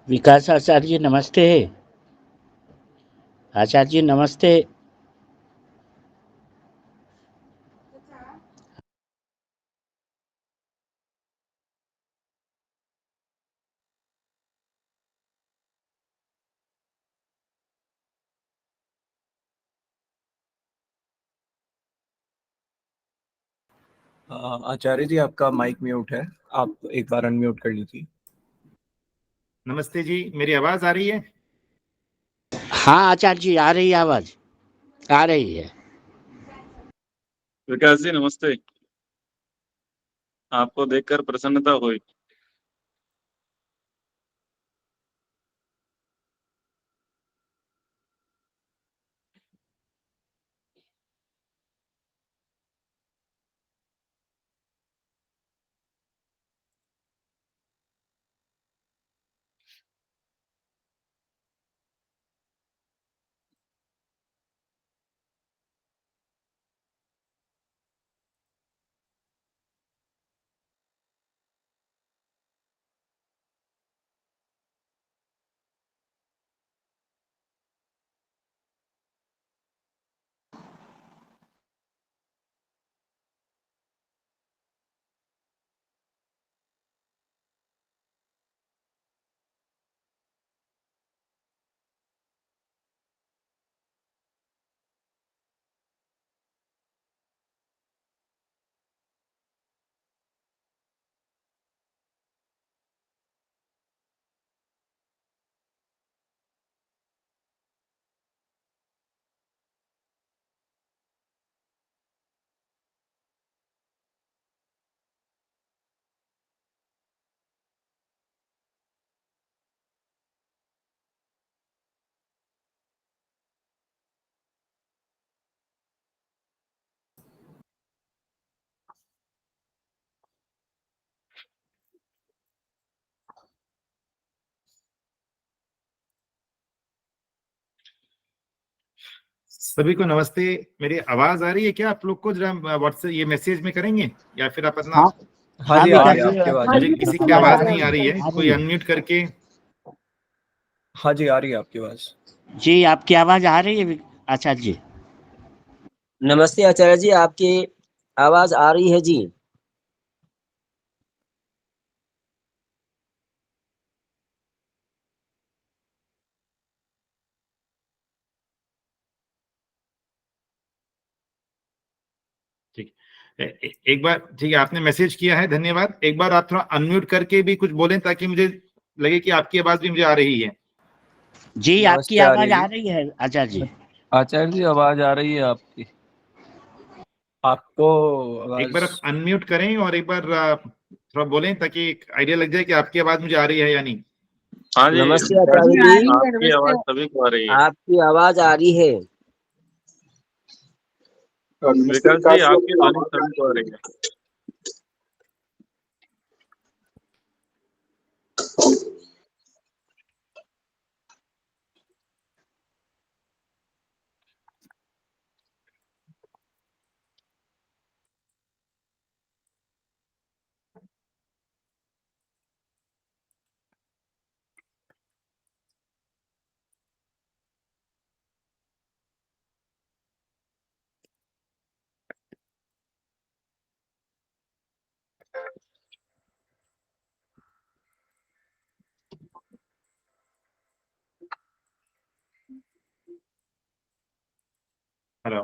विकास आचार्य जी नमस्ते। आचार्य जी नमस्ते। आचार्य जी, आपका माइक म्यूट है, आप एक बार अनम्यूट कर लीजिए। नमस्ते जी, मेरी आवाज आ रही है? हाँ आचार्य जी आ रही है, आवाज आ रही है। विकास जी नमस्ते। आपको देखकर प्रसन्नता हुई। सभी को नमस्ते। मेरी आवाज आ रही है क्या आप लोग को? जरा व्हाट्सएप ये मैसेज में करेंगे या फिर आप अपना। हाँ हाँ जी, आ रही है विकास जी, आपकी आवाज। मुझे किसी की आवाज नहीं आ रही है, कोई अनम्यूट करके। हाँ जी, आ रही है आपकी आवाज। जी आपकी आवाज आ रही है आचार्य जी। नमस्ते आचार्य जी, आपकी आवाज आ रही है जी। ठीक एक बार, ठीक है, आपने मैसेज किया है, धन्यवाद। एक बार आप थोड़ा अनम्यूट करके भी कुछ बोलें ताकि मुझे लगे कि आपकी आवाज भी मुझे आ रही है। जी आपकी नमस्ते आवाज आर्य आ जी। रही है आचार्य जी। आचार्य जी आवाज आ रही है आपकी। आपको एक बार आप आवाज अनम्यूट करें और एक बार थोड़ा बोलें ताकि एक आइडिया लग जाए कि आपकी आवाज मुझे आ रही है या नहीं। हाँ जी नमस्ते विकास आचार्य जी, जी, आपकी आवाज सभी को आ रही है। आपकी आवाज आ रही है। विकास जी, आपकी ध्वनि सभी को आ रही है। हेलो।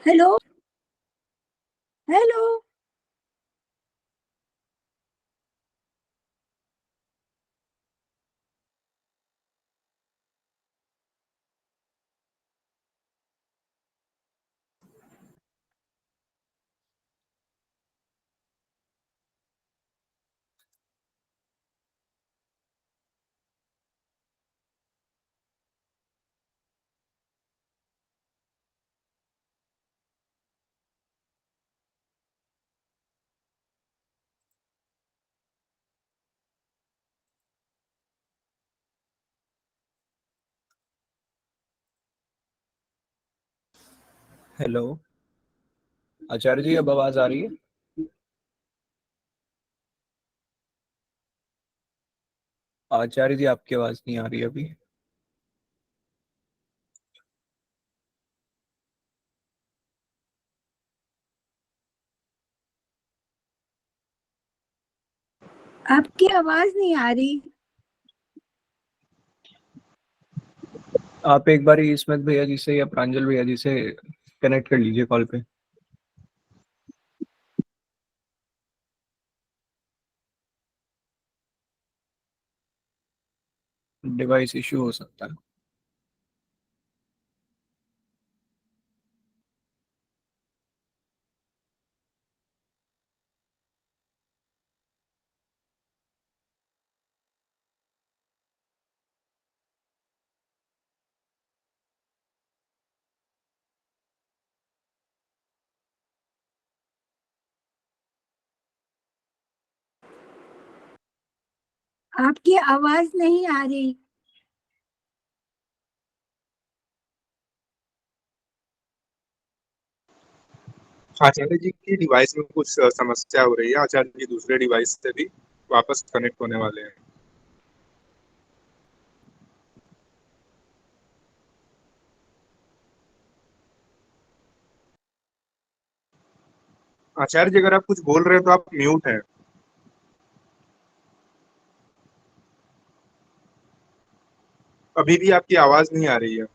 Hello hello. हेलो आचार्य जी, अब आवाज आ रही है? आचार्य जी, आपकी आवाज नहीं आ रही अभी। आपकी आवाज नहीं आ रही। आप एक बार स्मिथ भैया जी से या प्रांजल भैया जी से कनेक्ट कर लीजिए कॉल पे। डिवाइस इशू हो सकता है। आपकी आवाज नहीं आ रही। आचार्य जी की डिवाइस में कुछ समस्या हो रही है। आचार्य जी दूसरे डिवाइस से भी वापस कनेक्ट होने वाले हैं। आचार्य जी, अगर आप कुछ बोल रहे हैं तो आप म्यूट हैं। अभी भी आपकी आवाज नहीं आ रही है।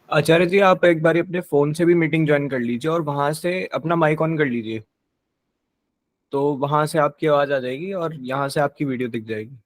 आचार्य जी, आप एक बार अपने फोन से भी मीटिंग ज्वाइन कर लीजिए और वहां से अपना माइक ऑन कर लीजिए, तो वहां से आपकी आवाज आ जाएगी और यहाँ से आपकी वीडियो दिख जाएगी।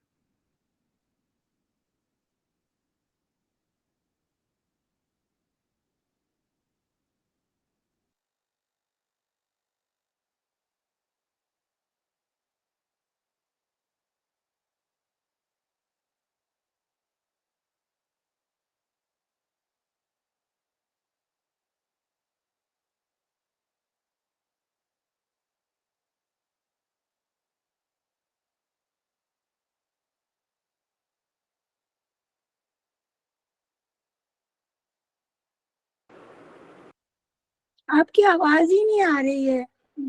आपकी आवाज ही नहीं आ रही है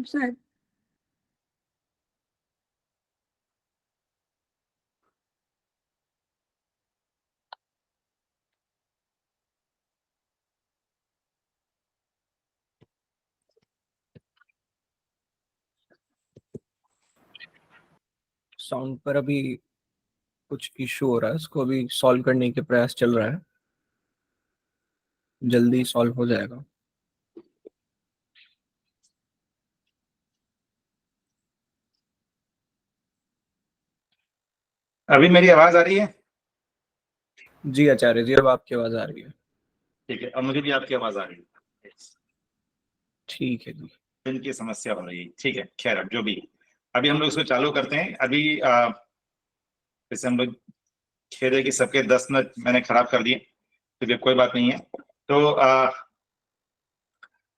सर। साउंड पर अभी कुछ इशू हो रहा है, इसको अभी सॉल्व करने के प्रयास चल रहा है, जल्दी सॉल्व हो जाएगा। अभी मेरी आवाज आ रही है? जी आचार्य जी, अब आपकी आवाज आ रही है। ठीक है, अब मुझे भी आपकी आवाज आ रही है। ठीक है जी। इनकी समस्या हो रही है, ठीक है, खैर अब जो भी, अभी हम लोग इसको चालू करते हैं। अभी जैसे हम लोग खेल रहे कि सबके 10 मिनट मैंने खराब कर दिए, तो कोई बात नहीं है। तो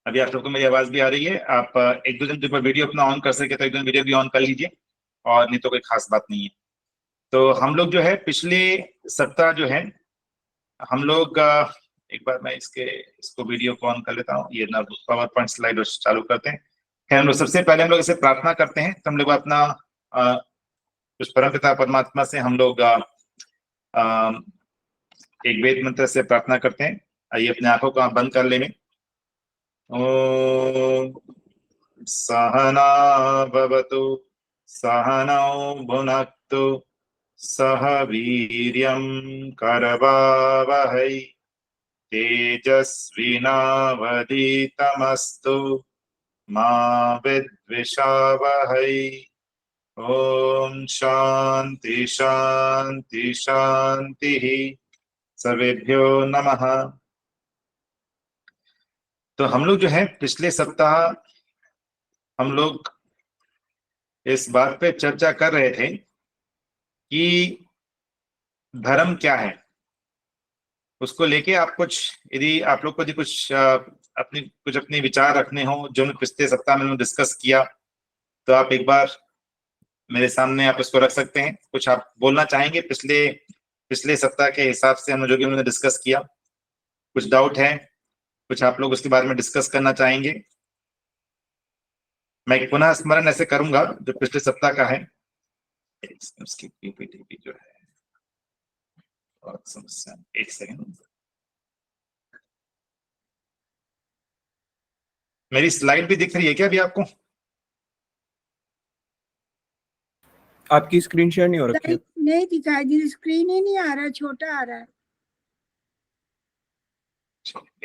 अभी आप सबको मेरी आवाज भी आ रही है। आप एक दो दिन वीडियो अपना ऑन कर सके तो एक दो वीडियो भी ऑन कर लीजिए, और नहीं तो कोई खास बात नहीं है। तो हम लोग जो है पिछले सप्ताह जो है हम लोग एक बार मैं इसको वीडियो को ऑन कर लेता हूँ, ये ना पावर पॉइंट स्लाइड चालू करते हैं। खैर हम लोग सबसे पहले हम लोग इसे प्रार्थना करते हैं। तो हम लोग अपना उस परमपिता परमात्मा से हम लोग एक वेद मंत्र से प्रार्थना करते हैं। आइए अपने आंखों को आप बंद कर लेंगे। ओम सहना भवतु सहनौ भुनक्तु सह वीर्यं करवावहै तेजस्विनावधीतमस्तु मा विद्विषावहै। ओम शांति शांति शांति। सर्वेभ्यो नमः। तो हम लोग जो है पिछले सप्ताह हम लोग इस बात पे चर्चा कर रहे थे कि धर्म क्या है। उसको लेके आप कुछ, यदि आप लोग को यदि कुछ अपनी विचार रखने हो जो पिछले सप्ताह में डिस्कस किया, तो आप एक बार मेरे सामने आप इसको रख सकते हैं। कुछ आप बोलना चाहेंगे पिछले सप्ताह के हिसाब से हमने जो भी हमने डिस्कस किया, कुछ डाउट है कुछ आप लोग उसके बारे में डिस्कस करना चाहेंगे? मैं पुनः स्मरण ऐसे करूंगा जो पिछले सप्ताह का है। उसकी पीपीटी भी जो है और समस्या, एक सेकंड, मेरी स्लाइड भी दिख रही है क्या अभी आपको? आपकी स्क्रीन शेयर नहीं हो रखी है। नहीं दिखाई दी, स्क्रीन ही नहीं आ रहा, छोटा आ रहा है।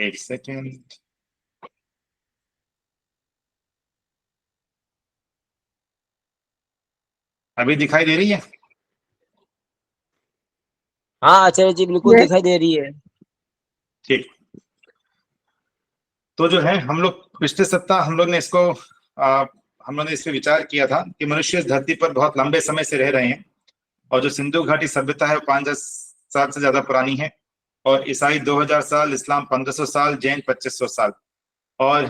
एक सेकेंड, अभी दिखाई दे रही है? हाँ आचार्य जी बिल्कुल दिखाई दे रही है। ठीक, तो जो है हम लोग पिछले सप्ताह हम लोग ने इस पे विचार किया था कि मनुष्य इस धरती पर बहुत लंबे समय से रह रहे हैं और जो सिंधु घाटी सभ्यता है वो 5000 साल से ज्यादा पुरानी है, और ईसाई 2000 साल, इस्लाम 1500 साल, जैन 2500 साल। और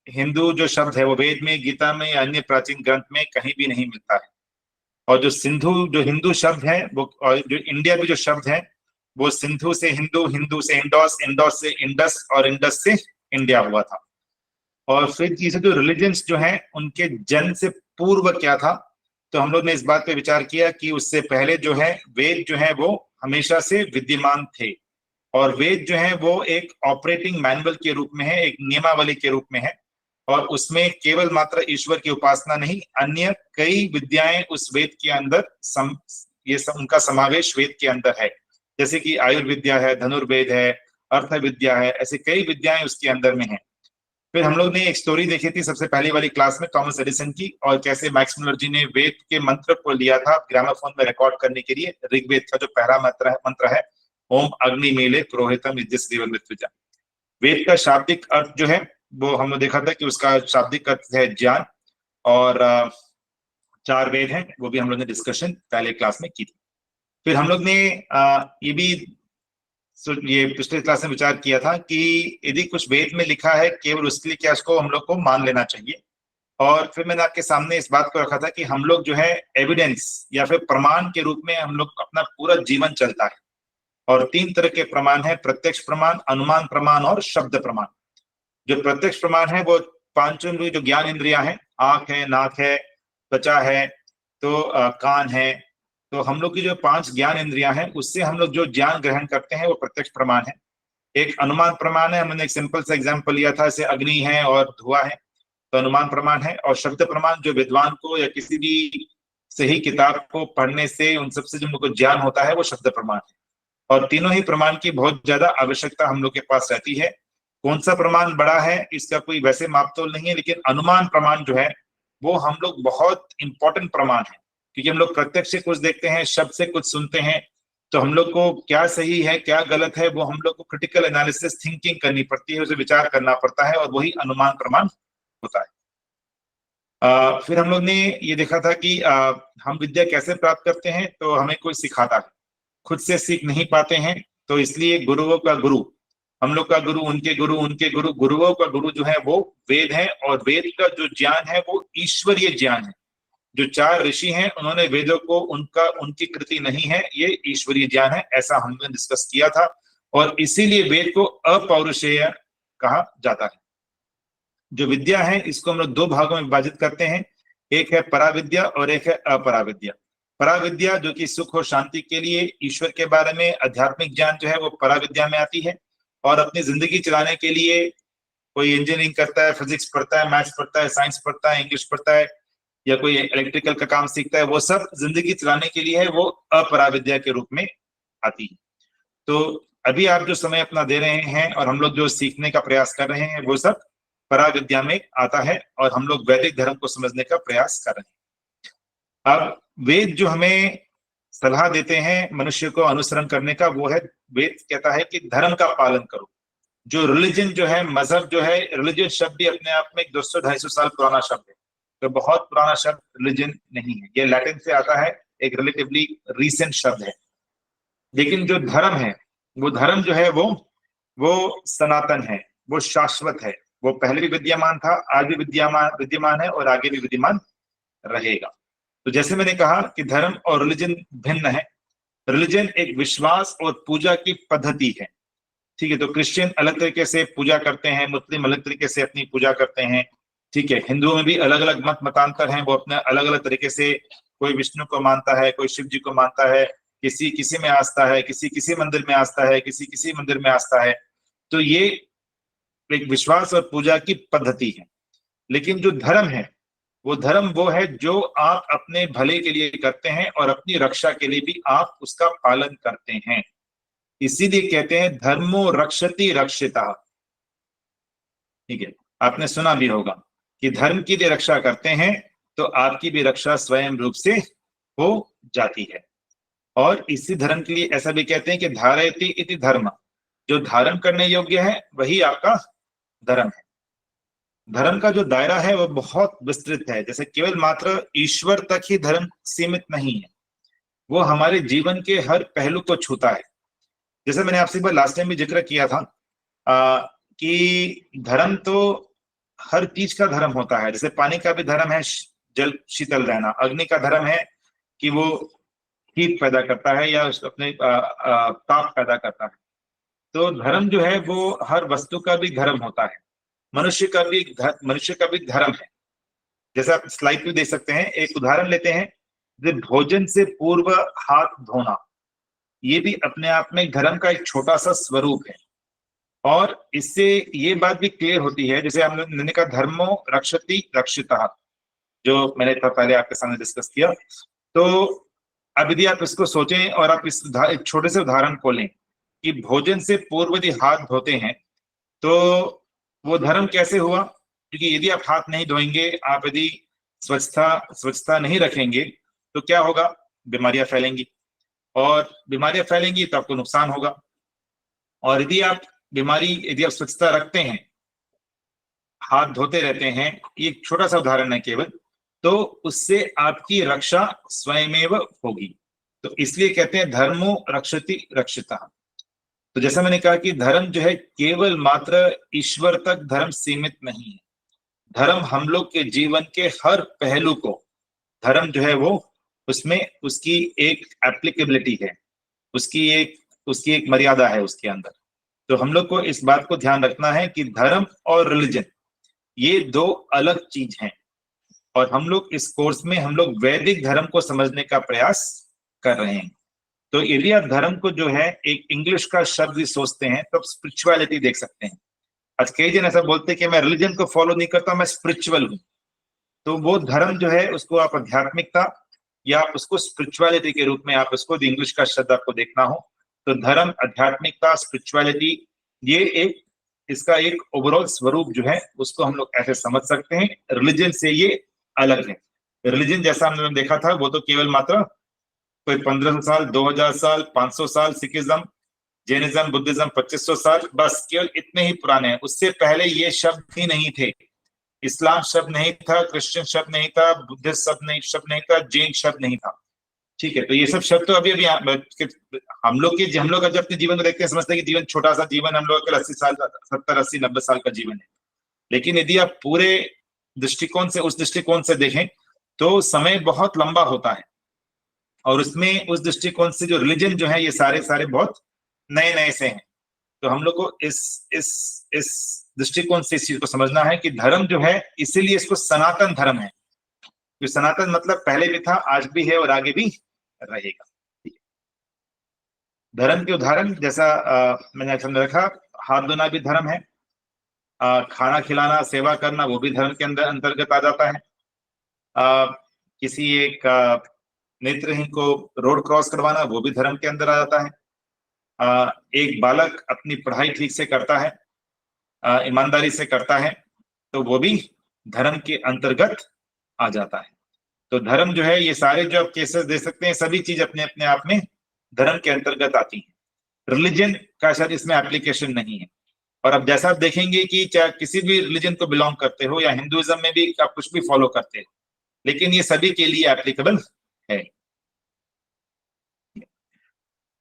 हिंदू जो शब्द है वो वेद में, गीता में या अन्य प्राचीन ग्रंथ में कहीं भी नहीं मिलता है। और जो हिंदू शब्द है वो, और जो इंडिया में जो शब्द है वो सिंधु से हिंदू, हिंदू से इंडोस, इंडोस से इंडस और इंडस से इंडिया हुआ था। और फिर ये जो रिलीजन्स जो हैं उनके जन्म से पूर्व क्या था, तो हम लोग ने इस बात पे विचार किया कि उससे पहले जो है वेद जो है वो हमेशा से विद्यमान थे, और वेद जो है वो एक ऑपरेटिंग मैनुअल के रूप में है, एक नियमावली के रूप में है, और उसमें केवल मात्र ईश्वर की उपासना नहीं, अन्य कई विद्याएं उस वेद के अंदर उनका समावेश वेद के अंदर है, जैसे कि आयुर्विद्या है, धनुर्वेद है, अर्थ विद्या है, ऐसे कई विद्याएं उसके अंदर में है। फिर हम लोग ने एक स्टोरी देखी थी सबसे पहली वाली क्लास में टॉमस एडिसन की, और कैसे मैक्स मुलर जी ने वेद के मंत्र को लिया था ग्रामोफोन में रिकॉर्ड करने के लिए। ऋग्वेद का जो पहला मंत्र है ओम अग्नि मेले पुरोहितम विद्या। वेद का शाब्दिक अर्थ जो है वो हमने देखा था कि उसका शाब्दिक अर्थ है ज्ञान, और 4 वेद हैं, वो भी हम लोग ने डिस्कशन पहले क्लास में की थी। फिर हम लोग ने ये पिछले क्लास में विचार किया था कि यदि कुछ वेद में लिखा है केवल उसके लिए क्या उसको हम लोग को मान लेना चाहिए। और फिर मैंने आपके सामने इस बात को रखा था कि हम लोग जो है एविडेंस या फिर प्रमाण के रूप में हम लोग अपना पूरा जीवन चलता है, और 3 तरह के प्रमाण है, प्रत्यक्ष प्रमाण, अनुमान प्रमाण और शब्द प्रमाण। जो प्रत्यक्ष प्रमाण है वो 5 इंद्रिय जो ज्ञान इंद्रियां हैं, आंख है, नाक है, त्वचा है, तो कान है, तो हम लोग की जो 5 ज्ञान इंद्रियां हैं उससे हम लोग जो ज्ञान ग्रहण करते हैं वो प्रत्यक्ष प्रमाण है। एक अनुमान प्रमाण है, हमने एक सिंपल सा एग्जांपल लिया था, जैसे अग्नि है और धुआं है, तो अनुमान प्रमाण है। और शब्द प्रमाण जो विद्वान को या किसी भी सही किताब को पढ़ने से उन सबसे जो हमको ज्ञान होता है वो शब्द प्रमाण है। और तीनों ही प्रमाण की बहुत ज्यादा आवश्यकता हम लोग के पास रहती है। कौन सा प्रमाण बड़ा है इसका कोई वैसे मापतोल नहीं है, लेकिन अनुमान प्रमाण जो है वो हम लोग बहुत इंपॉर्टेंट प्रमाण है, क्योंकि हम लोग प्रत्यक्ष से कुछ देखते हैं, शब्द से कुछ सुनते हैं, तो हम लोग को क्या सही है क्या गलत है वो हम लोग को क्रिटिकल एनालिसिस थिंकिंग करनी पड़ती है, उसे विचार करना पड़ता है, और वही अनुमान प्रमाण होता है। फिर हम लोग ने ये देखा था कि हम विद्या कैसे प्राप्त करते हैं, तो हमें कोई सिखाता है, खुद से सीख नहीं पाते हैं, तो इसलिए गुरुओं का गुरु, हम लोग का गुरु, उनके गुरु, उनके गुरु, गुरुओं का गुरु जो है वो वेद है, और वेद का जो ज्ञान है वो ईश्वरीय ज्ञान है। जो 4 ऋषि हैं उन्होंने वेदों को उनकी कृति नहीं है, ये ईश्वरीय ज्ञान है, ऐसा हमने डिस्कस किया था, और इसीलिए वेद को अपौरुषेय कहा जाता है। जो विद्या है इसको हम लोग 2 भागों में विभाजित करते हैं, एक है पराविद्या और एक है अपराविद्या। पराविद्या जो कि सुख और शांति के लिए ईश्वर के बारे में आध्यात्मिक ज्ञान जो है वो पराविद्या में आती है, और अपनी जिंदगी चलाने के लिए कोई इंजीनियरिंग करता है, फिजिक्स पढ़ता है, मैथ्स पढ़ता है, साइंस पढ़ता है, इंग्लिश पढ़ता है, या कोई इलेक्ट्रिकल का काम सीखता है, वो सब जिंदगी चलाने के लिए है, वो अपराविद्या के रूप में आती है। तो अभी आप जो समय अपना दे रहे हैं और हम लोग जो सीखने का प्रयास कर रहे हैं वो सब पराविद्या में आता है, और हम लोग वैदिक धर्म को समझने का प्रयास कर रहे हैं। अब वेद जो हमें सलाह देते हैं मनुष्य को अनुसरण करने का, वो है, वेद कहता है कि धर्म का पालन करो। जो रिलीजन जो है, मजहब जो है, रिलीजन शब्द भी अपने आप में 200-250 साल पुराना शब्द है, तो बहुत पुराना शब्द रिलीजन नहीं है, ये लैटिन से आता है, एक रिलेटिवली रीसेंट शब्द है। लेकिन जो धर्म है, वो धर्म जो है वो सनातन है, वो शाश्वत है, वो पहले भी विद्यमान था, आज भी विद्यमान है, और आगे भी विद्यमान रहेगा। तो जैसे मैंने कहा कि धर्म और रिलीजन भिन्न है। रिलीजन एक विश्वास और पूजा की पद्धति है, ठीक है, तो क्रिश्चियन अलग तरीके से पूजा करते हैं, मुस्लिम अलग तरीके से अपनी पूजा करते हैं, ठीक है। हिंदुओं में भी अलग अलग मतांतर हैं, वो अपने अलग अलग तरीके से, कोई विष्णु को मानता है, कोई शिव जी को मानता है, किसी किसी में आस्था है, किसी किसी मंदिर में आस्था है, किसी किसी मंदिर में आस्था है। तो ये एक विश्वास और पूजा की पद्धति है। लेकिन जो धर्म है वो है जो आप अपने भले के लिए करते हैं और अपनी रक्षा के लिए भी आप उसका पालन करते हैं। इसीलिए कहते हैं धर्मो रक्षति रक्षिता। ठीक है, आपने सुना भी होगा कि धर्म की भी रक्षा करते हैं तो आपकी भी रक्षा स्वयं रूप से हो जाती है। और इसी धर्म के लिए ऐसा भी कहते हैं कि धारयति इति धर्म, जो धारण करने योग्य है वही आपका धर्म है। धर्म का जो दायरा है वो बहुत विस्तृत है, जैसे केवल मात्र ईश्वर तक ही धर्म सीमित नहीं है, वो हमारे जीवन के हर पहलू को छूता है। जैसे मैंने आपसे लास्ट टाइम भी जिक्र किया था कि धर्म तो हर चीज का धर्म होता है। जैसे पानी का भी धर्म है जल शीतल रहना, अग्नि का धर्म है कि वो हीट पैदा करता है या अपने ताप पैदा करता है। तो धर्म जो है वो हर वस्तु का भी धर्म होता है, मनुष्य का भी धर्म है। जैसे आप स्लाइड पे देख सकते हैं, एक उदाहरण लेते हैं, जो भोजन से पूर्व हाथ धोना, ये भी अपने आप में धर्म का एक छोटा सा स्वरूप है। और इससे ये बात भी क्लियर होती है, जैसे हमने कहा धर्मो रक्षति रक्षिता, जो मैंने पहले आपके सामने डिस्कस किया। तो अब यदि आप इसको सोचें और आप इस एक छोटे से उदाहरण को लें कि भोजन से पूर्व यदि हाथ धोते हैं तो वो धर्म कैसे हुआ? क्योंकि यदि आप हाथ नहीं धोएंगे, आप यदि स्वच्छता नहीं रखेंगे तो क्या होगा? बीमारियां फैलेंगी, और बीमारियां फैलेंगी तो आपको नुकसान होगा। और यदि आप स्वच्छता रखते हैं, हाथ धोते रहते हैं, ये एक छोटा सा उदाहरण है केवल, तो उससे आपकी रक्षा स्वयमेव होगी। तो इसलिए कहते हैं धर्मो रक्षति रक्षिता। तो जैसा मैंने कहा कि धर्म जो है केवल मात्र ईश्वर तक धर्म सीमित नहीं है। धर्म हम लोग के जीवन के हर पहलू को, धर्म जो है वो उसमें उसकी एक एप्लीकेबिलिटी है, उसकी एक मर्यादा है उसके अंदर। तो हम लोग को इस बात को ध्यान रखना है कि धर्म और रिलीजन ये दो अलग चीज हैं। और हम लोग इस कोर्स में हम लोग वैदिक धर्म को समझने का प्रयास कर रहे हैं। तो यदि आप धर्म को जो है एक इंग्लिश का शब्द सोचते हैं तो आप स्पिरिचुअलिटी देख सकते हैं। आज कई जन ऐसा बोलते हैं कि मैं रिलीजन को फॉलो नहीं करता, मैं स्पिरिचुअल हूं। तो वो धर्म जो है उसको आप आध्यात्मिकता या आप उसको स्पिरिचुअलिटी के रूप में आप उसको, इंग्लिश का शब्द आपको देखना हो तो धर्म, आध्यात्मिकता, स्पिरिचुअलिटी, ये इसका एक ओवरऑल स्वरूप जो है उसको हम लोग ऐसे समझ सकते हैं। रिलीजन से ये अलग है। रिलीजन जैसा हमने देखा था वो तो केवल मात्र कोई 1500 साल, 2000 साल, 500 साल, सिखिज्म, जैनिज्म, बुद्धिज्म 2500 साल, बस केवल इतने ही पुराने हैं। उससे पहले ये शब्द ही नहीं थे। इस्लाम शब्द नहीं था, क्रिश्चियन शब्द नहीं था, बुद्धिस्ट शब्द नहीं था, जैन शब्द नहीं था। ठीक है, तो ये सब शब्द तो अभी हम लोग जब अपने जीवन को देखते हैं समझते हैं कि जीवन छोटा सा जीवन, हम लोग 80 साल, 70, 80, 90 साल का जीवन है। लेकिन यदि आप पूरे दृष्टिकोण से, उस दृष्टिकोण से देखें तो समय बहुत लंबा होता है। और उसमें उस दृष्टिकोण से जो रिलीजन जो है ये सारे बहुत नए से हैं। तो हम लोग को इस दृष्टिकोण से इस चीज को समझना है कि धर्म जो है, इसीलिए इसको सनातन धर्म है। तो सनातन मतलब पहले भी था, आज भी है और आगे भी रहेगा। धर्म के उदाहरण जैसा मैंने समझ रखा, हाथ धोना भी धर्म है, खाना खिलाना, सेवा करना वो भी धर्म के अंतर्गत आ जाता है। किसी एक नेत्रहीन को रोड क्रॉस करवाना वो भी धर्म के अंदर आ जाता है। एक बालक अपनी पढ़ाई ठीक से करता है, ईमानदारी से करता है, तो वो भी धर्म के अंतर्गत आ जाता है। तो धर्म जो है, ये सारे जो आप केसेस दे सकते हैं, सभी चीज अपने अपने आप में धर्म के अंतर्गत आती है। रिलीजन का शायद इसमें एप्लीकेशन नहीं है। और अब जैसा आप देखेंगे कि चाहे किसी भी रिलीजन को बिलोंग करते हो या हिंदुइज्म में भी आप कुछ भी फॉलो करते हो, लेकिन ये सभी के लिए एप्लीकेबल है।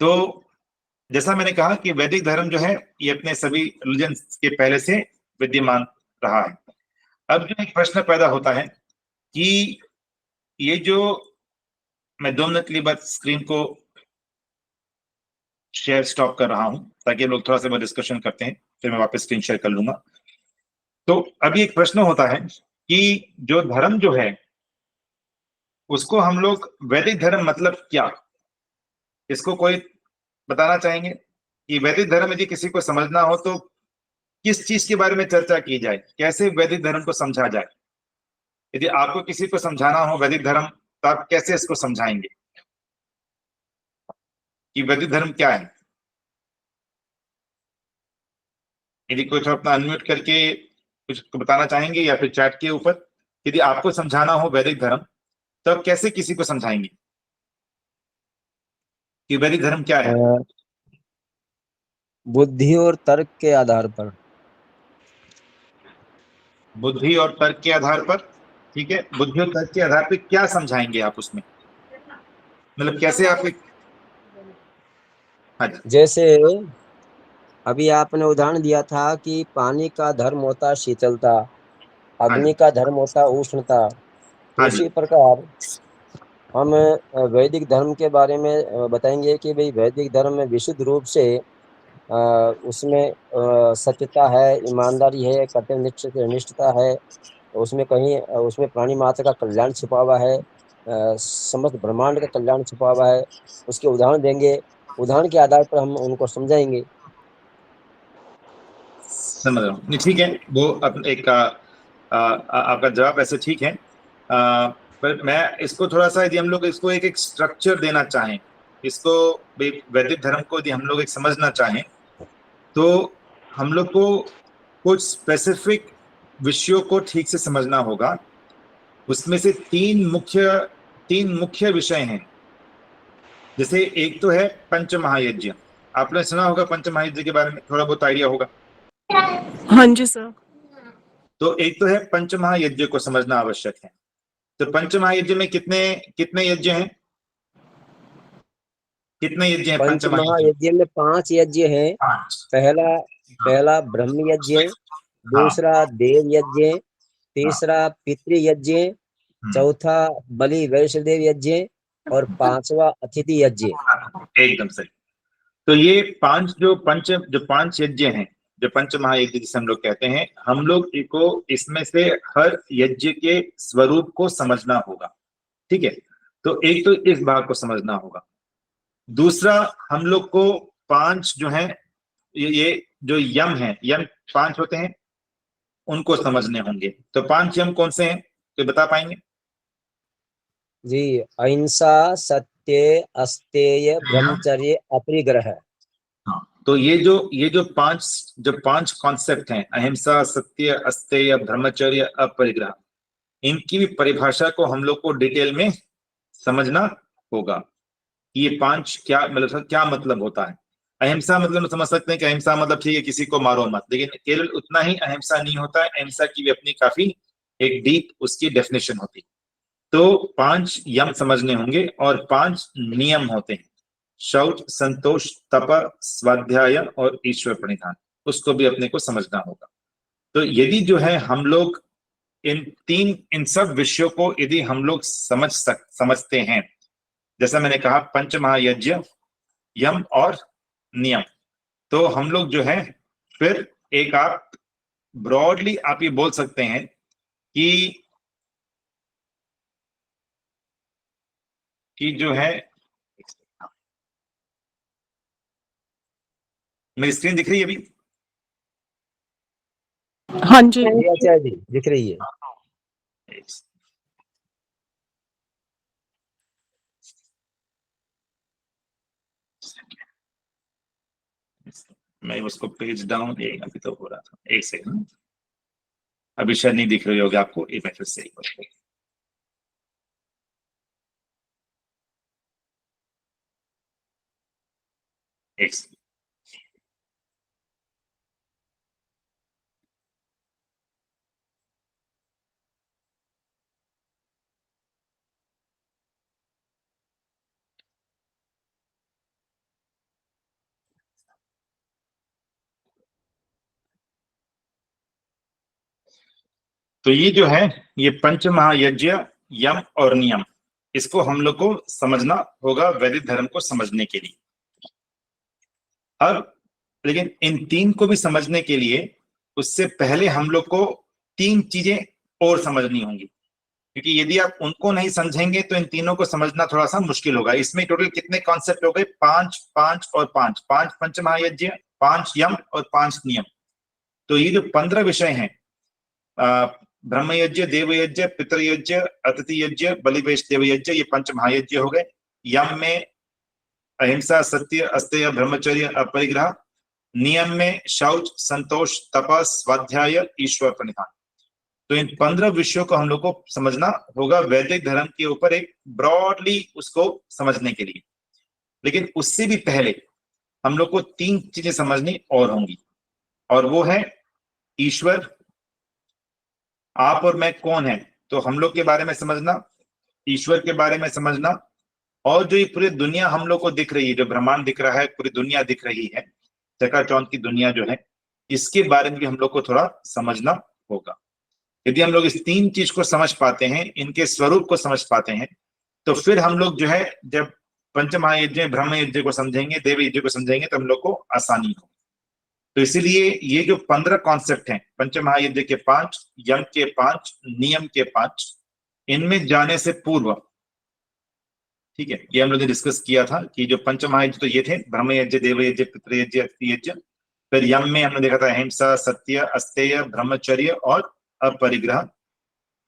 तो जैसा मैंने कहा कि वैदिक धर्म जो है ये अपने सभी रिलीजन के पहले से विद्यमान रहा है। अब जो एक प्रश्न पैदा होता है कि ये जो, मैं 2 मिनट के लिए बाद स्क्रीन को शेयर स्टॉप कर रहा हूं ताकि लोग थोड़ा सा डिस्कशन करते हैं, फिर मैं वापस स्क्रीन शेयर कर लूंगा। तो अभी एक प्रश्न होता है कि जो धर्म जो है उसको हम लोग वैदिक धर्म मतलब क्या, इसको कोई बताना चाहेंगे कि वैदिक धर्म यदि किसी को समझना हो तो किस चीज के बारे में चर्चा की जाए, कैसे वैदिक धर्म को समझा जाए? यदि आपको किसी को समझाना हो वैदिक धर्म तो आप कैसे इसको समझाएंगे कि वैदिक धर्म क्या है? यदि कुछ अपना अनम्यूट करके कुछ बताना चाहेंगे या फिर चैट के ऊपर, यदि आपको समझाना हो वैदिक धर्म तो आप कैसे किसी को समझाएंगे कि वैदिक धर्म क्या है? बुद्धि और तर्क के आधार पर। बुद्धि और तर्क के आधार पर, ठीक है। बुद्धि और तर्क के आधार पर क्या समझाएंगे आप उसमें, मतलब कैसे आप हाँ जी। जैसे अभी आपने उदाहरण दिया था कि पानी का धर्म होता शीतलता, अग्नि का धर्म होता उष्णता, तो हाँ उसी जी। प्रकार हम वैदिक धर्म के बारे में बताएंगे कि भाई वैदिक धर्म में विशुद्ध रूप से उसमें सत्यता है, ईमानदारी है, कर्तव्य निष्ठता है, उसमें कहीं उसमें प्राणी मात्र का कल्याण छिपा हुआ है, समस्त ब्रह्मांड का कल्याण छिपा हुआ है। उसके उदाहरण देंगे, उदाहरण के आधार पर हम उनको समझाएंगे। समझ रहा हूँ, नहीं ठीक है, वो एक आपका जवाब ऐसे ठीक है। पर मैं इसको थोड़ा सा, यदि हम लोग इसको एक स्ट्रक्चर देना चाहें, इसको वैदिक धर्म को यदि हम लोग एक समझना चाहें तो हम लोग को कुछ स्पेसिफिक विषयों को ठीक से समझना होगा। उसमें से तीन मुख्य विषय हैं। जैसे एक तो है पंच महायज्ञ, आपने सुना होगा पंच महायज्ञ के बारे में, थोड़ा बहुत आइडिया होगा। हाँ जी सर। तो एक तो है पंच महायज्ञ को समझना आवश्यक है। तो पंच महायज्ञ में कितने कितने यज्ञ हैं, कितने यज्ञ हैं पंच पंच महायज्ञ? महायज्ञ में 5 यज्ञ हैं। 5। पहला ब्रह्म यज्ञ, दूसरा देव यज्ञ, तीसरा पितृ यज्ञ, चौथा बलि वैष्णदेव यज्ञ और 5वां अतिथि यज्ञ। एकदम सही। तो ये जो पांच यज्ञ हैं, जो पंच महायज्ञ जिसे हम लोग कहते हैं, हम लोग को इसमें से हर यज्ञ के स्वरूप को समझना होगा, ठीक है। तो एक तो इस भाग को समझना होगा। दूसरा, हम लोग को 5 जो हैं, ये जो यम है, यम 5 होते हैं, उनको समझने होंगे। तो 5 यम कौन से हैं तो बता पाएंगे? जी, अहिंसा, सत्य, अस्तेय, ब्रह्मचर्य, अपरिग्रह। तो ये जो पांच कॉन्सेप्ट हैं, अहिंसा, सत्य, अस्तेय, ब्रह्मचर्य, अपरिग्रह, इनकी भी परिभाषा को हम लोग को डिटेल में समझना होगा। ये 5 क्या मतलब होता है। अहिंसा मतलब समझ सकते हैं कि अहिंसा मतलब ठीक है किसी को मारो मत, लेकिन केवल उतना ही अहिंसा नहीं होता है, अहिंसा की भी अपनी काफी एक डीप उसकी डेफिनेशन होती है। तो 5 यम समझने होंगे और 5 नियम होते हैं, शौच, संतोष, तप, स्वाध्याय और ईश्वर प्रणिधान, उसको भी अपने को समझना होगा। तो यदि जो है हम लोग इन सब विषयों को यदि हम लोग समझते हैं, जैसा मैंने कहा पंच महायज्ञ, यम और नियम, तो हम लोग जो है फिर एक आप ब्रॉडली आप ये बोल सकते हैं कि जो है, मेरी स्क्रीन दिख रही है अभी? हाँ जी। आचार्य जी दिख रही है। मैं उसको पेज डाउन, अभी तो हो रहा था, एक सेकंड, अभी शायद नहीं दिख रही होगी आपको, एक मैं फिर से एक सेकंड। तो ये जो है, ये पंच महायज्ञ, यम और नियम, इसको हम लोग को समझना होगा वैदिक धर्म को समझने के लिए। अब लेकिन इन तीन को भी समझने के लिए उससे पहले हम लोग को तीन चीजें और समझनी होंगी, क्योंकि यदि आप उनको नहीं समझेंगे तो इन तीनों को समझना थोड़ा सा मुश्किल होगा। इसमें टोटल कितने कॉन्सेप्ट हो गए? 5 5 और 5 5 पंचमहायज्ञ, 5 यम और 5 नियम। तो ये जो 15 विषय हैं, ब्रह्मयज्ञ, देवयज्ञ, पितृयज्ञ, अतिथि यज्ञ, बलिवेश देवयज्ञ, ये पंचमहायज्ञ हो गए। यम में अहिंसा, सत्य, अस्तेय, ब्रह्मचर्य, अपरिग्रह। नियम में शौच, संतोष, तपस, स्वाध्याय, ईश्वर प्रणिधान। तो इन 15 विषयों को हम लोग को समझना होगा वैदिक धर्म के ऊपर एक ब्रॉडली उसको समझने के लिए। लेकिन उससे भी पहले हम लोग को तीन चीजें समझनी और होंगी, और वो है ईश्वर, आप और मैं कौन है, तो हम लोग के बारे में समझना, ईश्वर के बारे में समझना, और जो ये पूरी दुनिया हम लोग को दिख रही है, जो ब्रह्मांड दिख रहा है, पूरी दुनिया दिख रही है, चकाचौंध की दुनिया जो है, इसके बारे में भी हम लोग को थोड़ा समझना होगा। यदि हम लोग इस तीन चीज को समझ पाते हैं, इनके स्वरूप को समझ पाते हैं, तो फिर हम लोग जो है जब पंचमहायज्ञ, ब्रह्म यज्ञ को समझेंगे, देव यज्ञ को समझेंगे, तो हम लोग को आसानी हो। तो इसीलिए ये जो 15 कॉन्सेप्ट हैं, पंचमहायज्ञ के 5, यम के 5, नियम के 5, इनमें जाने से पूर्व, ठीक है, ये हम लोग ने डिस्कस किया था कि जो पंचमहायज्ञ तो ये थे, ब्रह्मयज्ञ, देवयज्ञ, पितृयज्ञ, अतिथि यज्ञ। फिर यम में हमने देखा था अहिंसा, सत्य, अस्तेय, ब्रह्मचर्य और अपरिग्रह,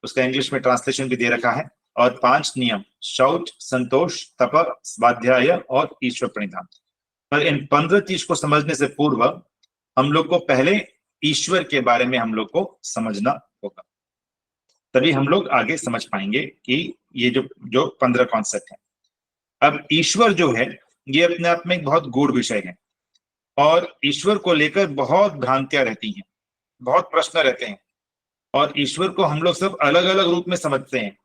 उसका इंग्लिश में ट्रांसलेशन भी दे रखा है। और 5 नियम, शौच, संतोष, तप, स्वाध्याय और ईश्वर प्रणिधान। पर इन 15 चीज को समझने से पूर्व हम लोग को पहले ईश्वर के बारे में हम लोग को समझना होगा, तभी हम लोग आगे समझ पाएंगे कि ये जो 15 कॉन्सेप्ट है। अब ईश्वर जो है ये अपने आप में एक बहुत गूढ़ विषय है, और ईश्वर को लेकर बहुत भ्रांतियां रहती हैं, बहुत प्रश्न रहते हैं, और ईश्वर को हम लोग सब अलग अलग रूप में समझते हैं।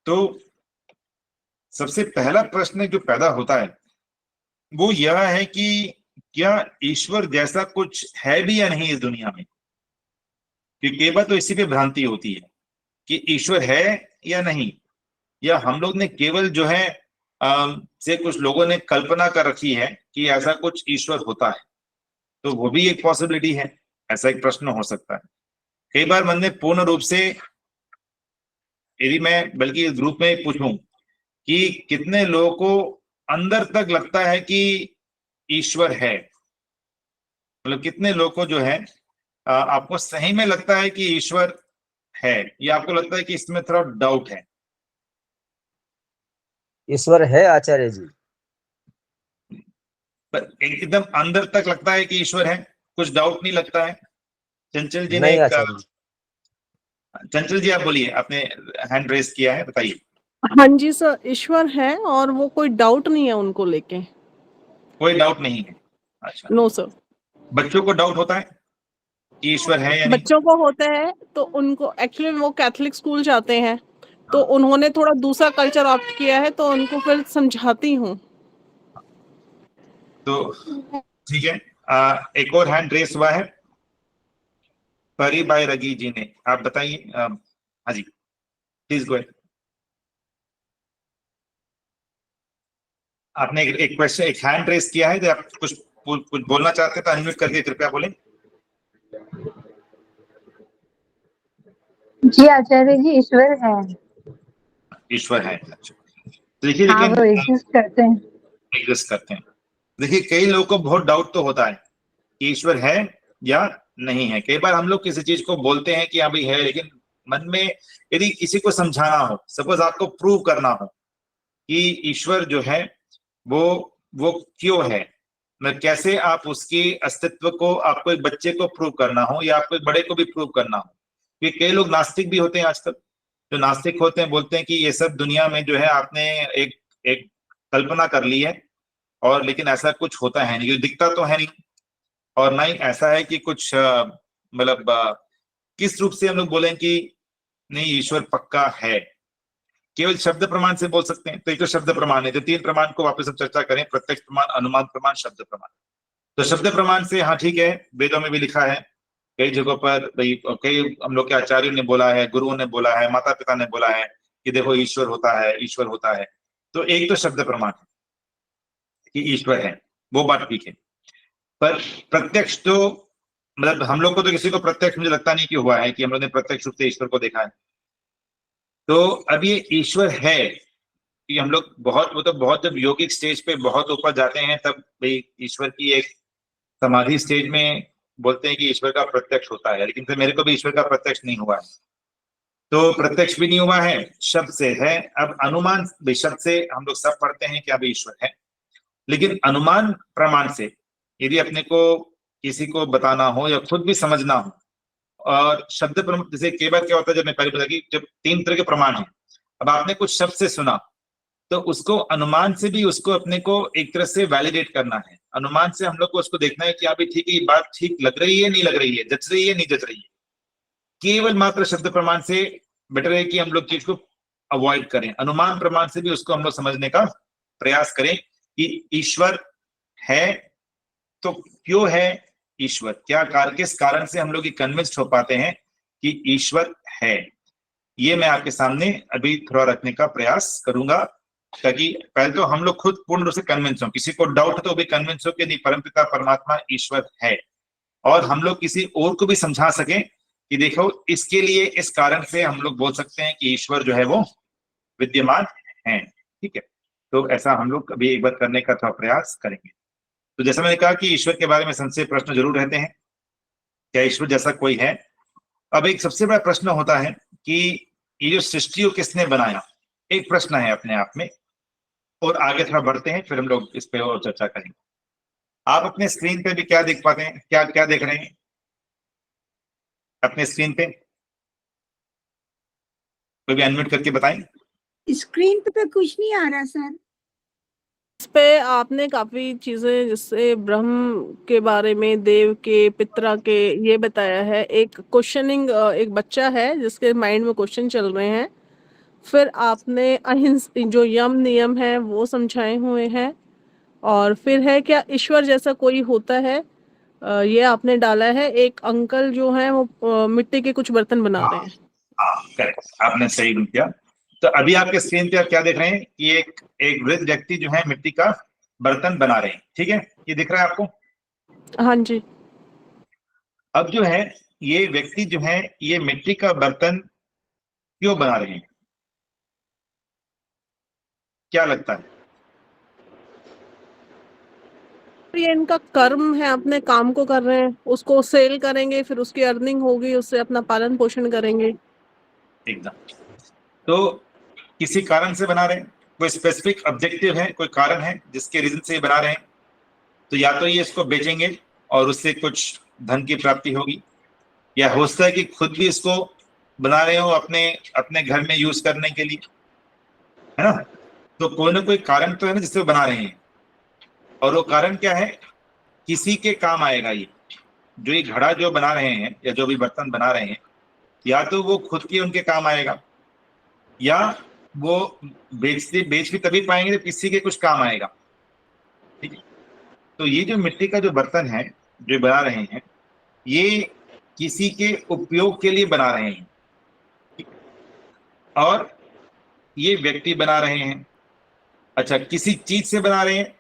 तो सबसे पहला प्रश्न जो पैदा होता है वो यह है कि क्या ईश्वर जैसा कुछ है भी या नहीं इस दुनिया में? क्योंकि कई बार तो इसी पे भ्रांति होती है कि ईश्वर है या नहीं, या हम लोग ने केवल जो है से कुछ लोगों ने कल्पना कर रखी है कि ऐसा कुछ ईश्वर होता है। तो वो भी एक पॉसिबिलिटी है, ऐसा एक प्रश्न हो सकता है। कई बार मन में पूर्ण रूप से, यदि मैं बल्कि इस ग्रुप में पूछूं कि कितने लोगों को अंदर तक लगता है कि ईश्वर है, मतलब कितने लोगों को जो है आपको सही में लगता है कि ईश्वर है, या आपको लगता है कि इसमें थोड़ा डाउट है? ईश्वर है आचार्य जी, एकदम अंदर तक लगता है कि ईश्वर है, कुछ डाउट नहीं लगता है? चंचल जी ने नहीं आचार्य जी। चंचल जी आप बोलिए, आपने हैंड रेस किया है, बताइए। हाँ जी सर, ईश्वर है और वो कोई डाउट नहीं है उनको लेके। कोई डाउट नहीं है? अच्छा। No sir. बच्चों को डाउट होता है कि ईश्वर है या नहीं? बच्चों को होता है, तो उनको एक्चुअली वो कैथोलिक स्कूल जाते हैं, तो उन्होंने थोड़ा दूसरा कल्चर ऑप्ट किया है, तो उनको फिर समझाती हूँ। तो ठीक है, एक और हैंड रेस हुआ है परी बाई रगी जी ने, आप बताइए। हाँ जी, प्लीज गो अहेड। आपने एक क्वेश्चन, एक हैंड रेस किया है, तो आप कुछ बोलना चाहते हैं तो अनम्यूट करके कृपया बोलें। जी आचार्य जी, ईश्वर है। ईश्वर है, अच्छा। देखिए, हाँ, लेकिन वो एग्जिस्ट करते हैं। एग्जिस्ट करते हैं। देखिए, कई लोगों को बहुत डाउट तो होता है कि ईश्वर है या नहीं है। कई बार हम लोग किसी चीज को बोलते हैं कि हाँ भाई है, लेकिन मन में यदि किसी को समझाना हो, सपोज आपको प्रूव करना हो कि ईश्वर जो है वो क्यों है, मतलब कैसे आप उसकी अस्तित्व को, आपको एक बच्चे को प्रूव करना हो या आपको एक बड़े को भी प्रूव करना हो। क्योंकि कई लोग नास्तिक भी होते हैं आजकल, जो नास्तिक होते हैं बोलते हैं कि ये सब दुनिया में जो है आपने एक कल्पना कर ली है, और लेकिन ऐसा कुछ होता है नहीं, दिखता तो है नहीं, और ना ही ऐसा है कि कुछ मतलब किस रूप से हम लोग बोलें कि नहीं ईश्वर पक्का है। केवल शब्द प्रमाण से बोल सकते हैं। तो एक तो शब्द प्रमाण है, जो 3 प्रमाण को वापस हम चर्चा करें, प्रत्यक्ष प्रमाण, अनुमान प्रमाण, शब्द प्रमाण। तो शब्द प्रमाण से हाँ ठीक है, वेदों में भी लिखा है, कई जगहों पर कई हम लोग के आचार्यों ने बोला है, गुरुओं ने बोला है, माता पिता ने बोला है कि देखो ईश्वर होता है, ईश्वर होता है। तो एक तो शब्द प्रमाण है कि ईश्वर है। वो बात ठीक है, पर प्रत्यक्ष तो मतलब हम लोग को तो किसी को प्रत्यक्ष मुझे लगता नहीं कि हुआ है कि हम लोग ने प्रत्यक्ष रूप से ईश्वर को देखा है। तो अब ये ईश्वर है कि हम लोग बहुत जब योगिक स्टेज पे बहुत ऊपर जाते हैं तब भाई ईश्वर की एक समाधि स्टेज में बोलते हैं कि ईश्वर का प्रत्यक्ष होता है, लेकिन फिर मेरे को भी ईश्वर का प्रत्यक्ष नहीं हुआ है। तो प्रत्यक्ष भी नहीं हुआ है, शब्द से है। अब अनुमान शब्द से हम लोग सब पढ़ते हैं कि अब ईश्वर है, लेकिन अनुमान प्रमाण से यदि अपने को किसी को बताना हो या खुद भी समझना हो, और शब्द प्रमाण जैसे कई बार क्या होता है, जब मैं पहले बता कि जब 3 तरह के प्रमाण हैं, अब आपने कुछ शब्द से सुना तो उसको अनुमान से भी उसको अपने को एक तरह से वैलिडेट करना है। अनुमान से हम लोग को उसको देखना है कि अभी ठीक है, ये बात ठीक लग रही है नहीं लग रही है, जच रही है नहीं जच रही है। केवल मात्र शब्द प्रमाण से बेटर है कि हम लोग चीज को अवॉइड करें। अनुमान प्रमाण से भी उसको हम लोग समझने का प्रयास करें कि ईश्वर है तो क्यों है ईश्वर, क्या किस कारण से हम लोग ये कन्विंस्ड हो पाते हैं कि ईश्वर है। ये मैं आपके सामने अभी थोड़ा रखने का प्रयास करूंगा, ताकि पहले तो हम लोग खुद पूर्ण रूप से कन्विंस हो, किसी को डाउट है तो भी कन्विंस हो कि नहीं परमपिता परमात्मा ईश्वर है, और हम लोग किसी और को भी समझा सकें कि देखो इसके लिए इस कारण से हम लोग बोल सकते हैं कि ईश्वर जो है वो विद्यमान है। ठीक है, तो ऐसा हम लोग अभी एक बार करने का थोड़ा प्रयास करेंगे। तो जैसा मैंने कहा कि ईश्वर के बारे में संशय प्रश्न जरूर रहते हैं, क्या ईश्वर जैसा कोई है। अब एक सबसे बड़ा प्रश्न होता है कि ये जो सृष्टि को किसने बनाया, एक प्रश्न है अपने आप में। और आगे थोड़ा बढ़ते हैं, फिर हम लोग इस पे और चर्चा करेंगे। आप अपने स्क्रीन पे भी क्या देख पाते हैं, क्या क्या देख रहे हैं अपने स्क्रीन पे? कोई भी अनम्यूट करके बताएं। स्क्रीन पे कुछ नहीं आ रहा सर। इस पे आपने काफी चीजें जिससे ब्रह्म के बारे में, देव के, पितरा के ये बताया है। एक क्वेश्चनिंग, एक बच्चा है जिसके माइंड में क्वेश्चन चल रहे हैं। फिर आपने अहिंसा जो यम नियम है वो समझाए हुए हैं, और फिर है क्या ईश्वर जैसा कोई होता है, ये आपने डाला है। एक अंकल जो है वो मिट्टी के कुछ बर्तन बना रहे हैं। हाँ करेक्ट, आपने सही किया। तो अभी आपके स्क्रीन पे आप क्या देख रहे हैं कि एक वृद्ध व्यक्ति जो है मिट्टी का बर्तन बना रहे हैं। ठीक है, ये दिख रहा है आपको? हाँ जी। अब जो है ये व्यक्ति जो है ये मिट्टी का बर्तन क्यों बना रहे हैं, क्या लगता है? ये इनका कर्म है, अपने काम को कर रहे हैं, उसको सेल करेंगे, फिर उसकी अर्निंग होगी, उससे अपना पालन पोषण करेंगे। एकदम। तो किसी कारण से बना रहे हैं, कोई स्पेसिफिक ऑब्जेक्टिव है, कोई कारण है जिसके रीजन से ये बना रहे हैं। तो या तो ये इसको बेचेंगे और उससे कुछ धन की प्राप्ति होगी, या हो सकता है कि खुद भी इसको बना रहे हो अपने घर में यूज करने के लिए, है ना। तो कोई ना कोई कारण तो है ना जिससे बना रहे हैं, और वो कारण क्या है, किसी के काम आएगा। ये जो ये घड़ा जो बना रहे हैं या जो भी बर्तन बना रहे हैं, या तो वो खुद के उनके काम आएगा, या वो बेच भी तभी पाएंगे जब किसी के कुछ काम आएगा। ठीक है, तो ये जो मिट्टी का जो बर्तन है जो बना रहे हैं, ये किसी के उपयोग के लिए बना रहे हैं, और ये व्यक्ति बना रहे हैं। अच्छा, किसी चीज से बना रहे हैं।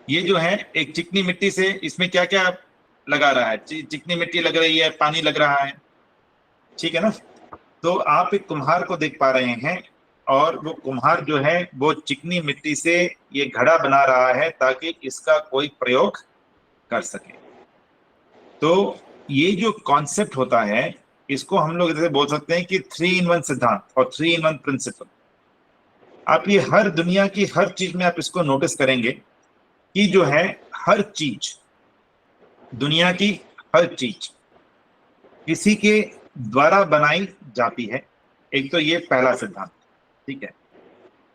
ये जो है एक चिकनी मिट्टी से, इसमें क्या क्या लगा रहा है, चिकनी मिट्टी लग रही है, पानी लग रहा है, ठीक है ना। तो आप एक कुम्हार को देख पा रहे हैं, और वो कुम्हार जो है वो चिकनी मिट्टी से ये घड़ा बना रहा है ताकि इसका कोई प्रयोग कर सके। तो ये जो कॉन्सेप्ट होता है इसको हम लोग जैसे बोल सकते हैं कि 3-in-1 सिद्धांत और 3-in-1 प्रिंसिपल। आप ये हर दुनिया की हर चीज में आप इसको नोटिस करेंगे कि जो है हर चीज, दुनिया की हर चीज किसी के द्वारा बनाई जाती है। एक तो ये पहला सिद्धांत, ठीक है,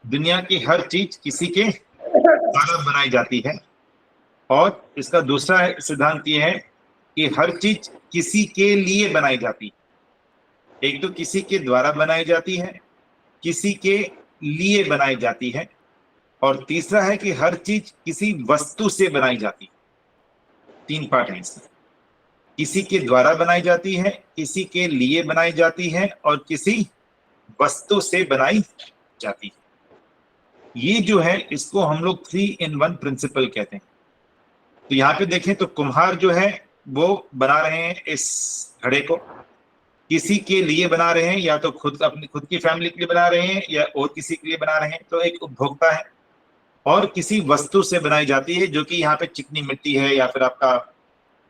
दुनिया की हर चीज किसी के द्वारा बनाई जाती है। और इसका दूसरा सिद्धांत ये है कि हर चीज किसी के लिए बनाई जाती है। एक तो किसी के द्वारा बनाई जाती है, किसी के लिए बनाई जाती है, और तीसरा है कि हर चीज किसी वस्तु से बनाई जाती है। 3 पार्ट है इसमें, किसी के द्वारा बनाई जाती है, किसी के लिए बनाई जाती है, और किसी वस्तु से बनाई जाती है। ये जो है इसको हम लोग 3-in-1 प्रिंसिपल कहते हैं। तो यहाँ पे देखें तो कुम्हार जो है वो बना रहे हैं इस घड़े को, किसी के लिए बना रहे हैं, या तो अपनी खुद की फैमिली के लिए बना रहे हैं या और किसी के लिए बना रहे हैं, तो एक उपभोक्ता है। और किसी वस्तु से बनाई जाती है जो कि यहाँ पे चिकनी मिट्टी है या फिर आपका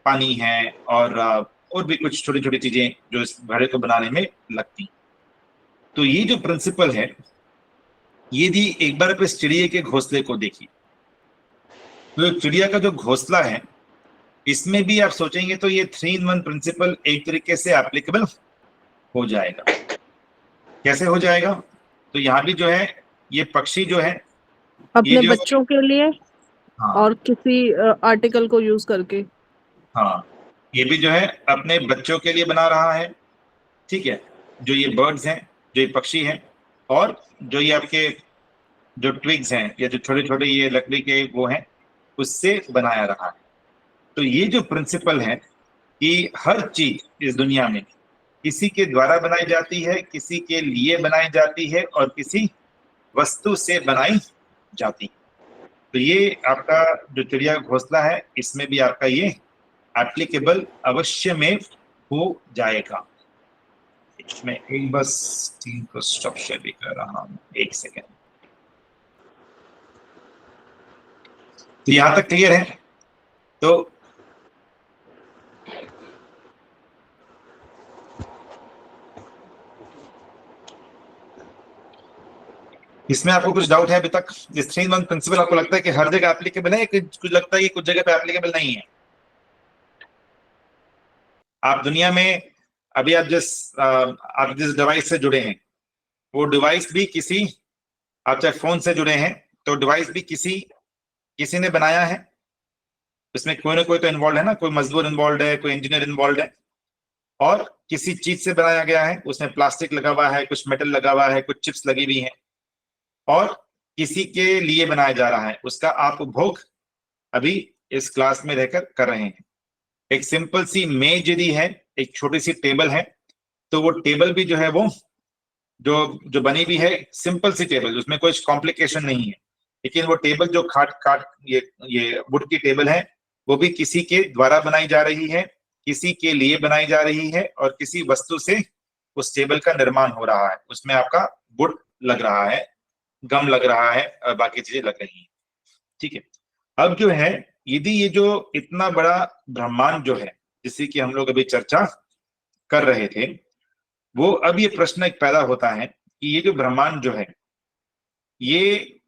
पानी है और भी कुछ छोटी छोटी चीजें जो इस घड़े को बनाने में लगती। तो ये जो प्रिंसिपल है, ये भी एक बार आप इस चिड़िया के घोंसले को देखिए। तो चिड़िया का जो घोंसला है इसमें भी आप सोचेंगे तो ये 3-in-1 प्रिंसिपल एक तरीके से एप्लीकेबल हो जाएगा। कैसे हो जाएगा? तो यहाँ भी जो है ये पक्षी जो है अपने बच्चों के लिए, हाँ, और किसी आर्टिकल को यूज करके, हाँ, ये भी जो है अपने बच्चों के लिए बना रहा है। ठीक है, जो ये बर्ड्स हैं, जो ये पक्षी हैं, और जो ये आपके जो ट्विग्स हैं या जो छोटे छोटे ये लकड़ी के वो हैं, उससे बनाया रहा है। तो ये जो प्रिंसिपल है कि हर चीज इस दुनिया में किसी के द्वारा बनाई जाती है, किसी के लिए बनाई जाती है और किसी वस्तु से बनाई जाती है। तो ये आपका जो चिड़िया घोंसला है इसमें भी आपका ये एप्लीकेबल अवश्य में हो जाएगा। मैं एक बस टीम को स्टॉप शेयर भी कर रहा हूं, 1 सेकेंड। तो यहां तक क्लियर है? तो इसमें आपको कुछ डाउट है अभी तक? इस 3-in-1 प्रिंसिपल आपको लगता है कि हर जगह एप्लीकेबल है, कुछ लगता है कि कुछ जगह पे एप्लीकेबल नहीं है? आप दुनिया में अभी आप जिस डिवाइस से जुड़े हैं वो डिवाइस भी किसी, आप चाहे फोन से जुड़े हैं तो डिवाइस भी किसी ने बनाया है। इसमें कोई ना कोई तो इन्वॉल्व है ना, कोई मजदूर इन्वॉल्व है, कोई इंजीनियर इन्वॉल्व है, और किसी चीज से बनाया गया है। उसमें प्लास्टिक लगा हुआ है, कुछ मेटल लगा हुआ है, कुछ चिप्स लगी हुई हैं, और किसी के लिए बनाया जा रहा है। उसका आप उपभोग अभी इस क्लास में रहकर कर रहे हैं। एक सिंपल सी मेज यदि है, एक छोटी सी टेबल है, तो वो टेबल भी जो है वो जो बनी हुई है सिंपल सी टेबल, उसमें कोई कॉम्प्लिकेशन नहीं है, लेकिन वो टेबल जो खाट ये वुड की टेबल है वो भी किसी के द्वारा बनाई जा रही है, किसी के लिए बनाई जा रही है, और किसी वस्तु से उस टेबल का निर्माण हो रहा है। उसमें आपका वुड लग रहा है, गम लग रहा है, और बाकी चीजें लग रही हैं। ठीक है, अब जो है यदि ये जो इतना बड़ा ब्रह्मांड जो है जिसकी कि हम लोग अभी चर्चा कर रहे थे, वो अब ये प्रश्न एक पैदा होता है कि ये जो ब्रह्मांड जो है ये,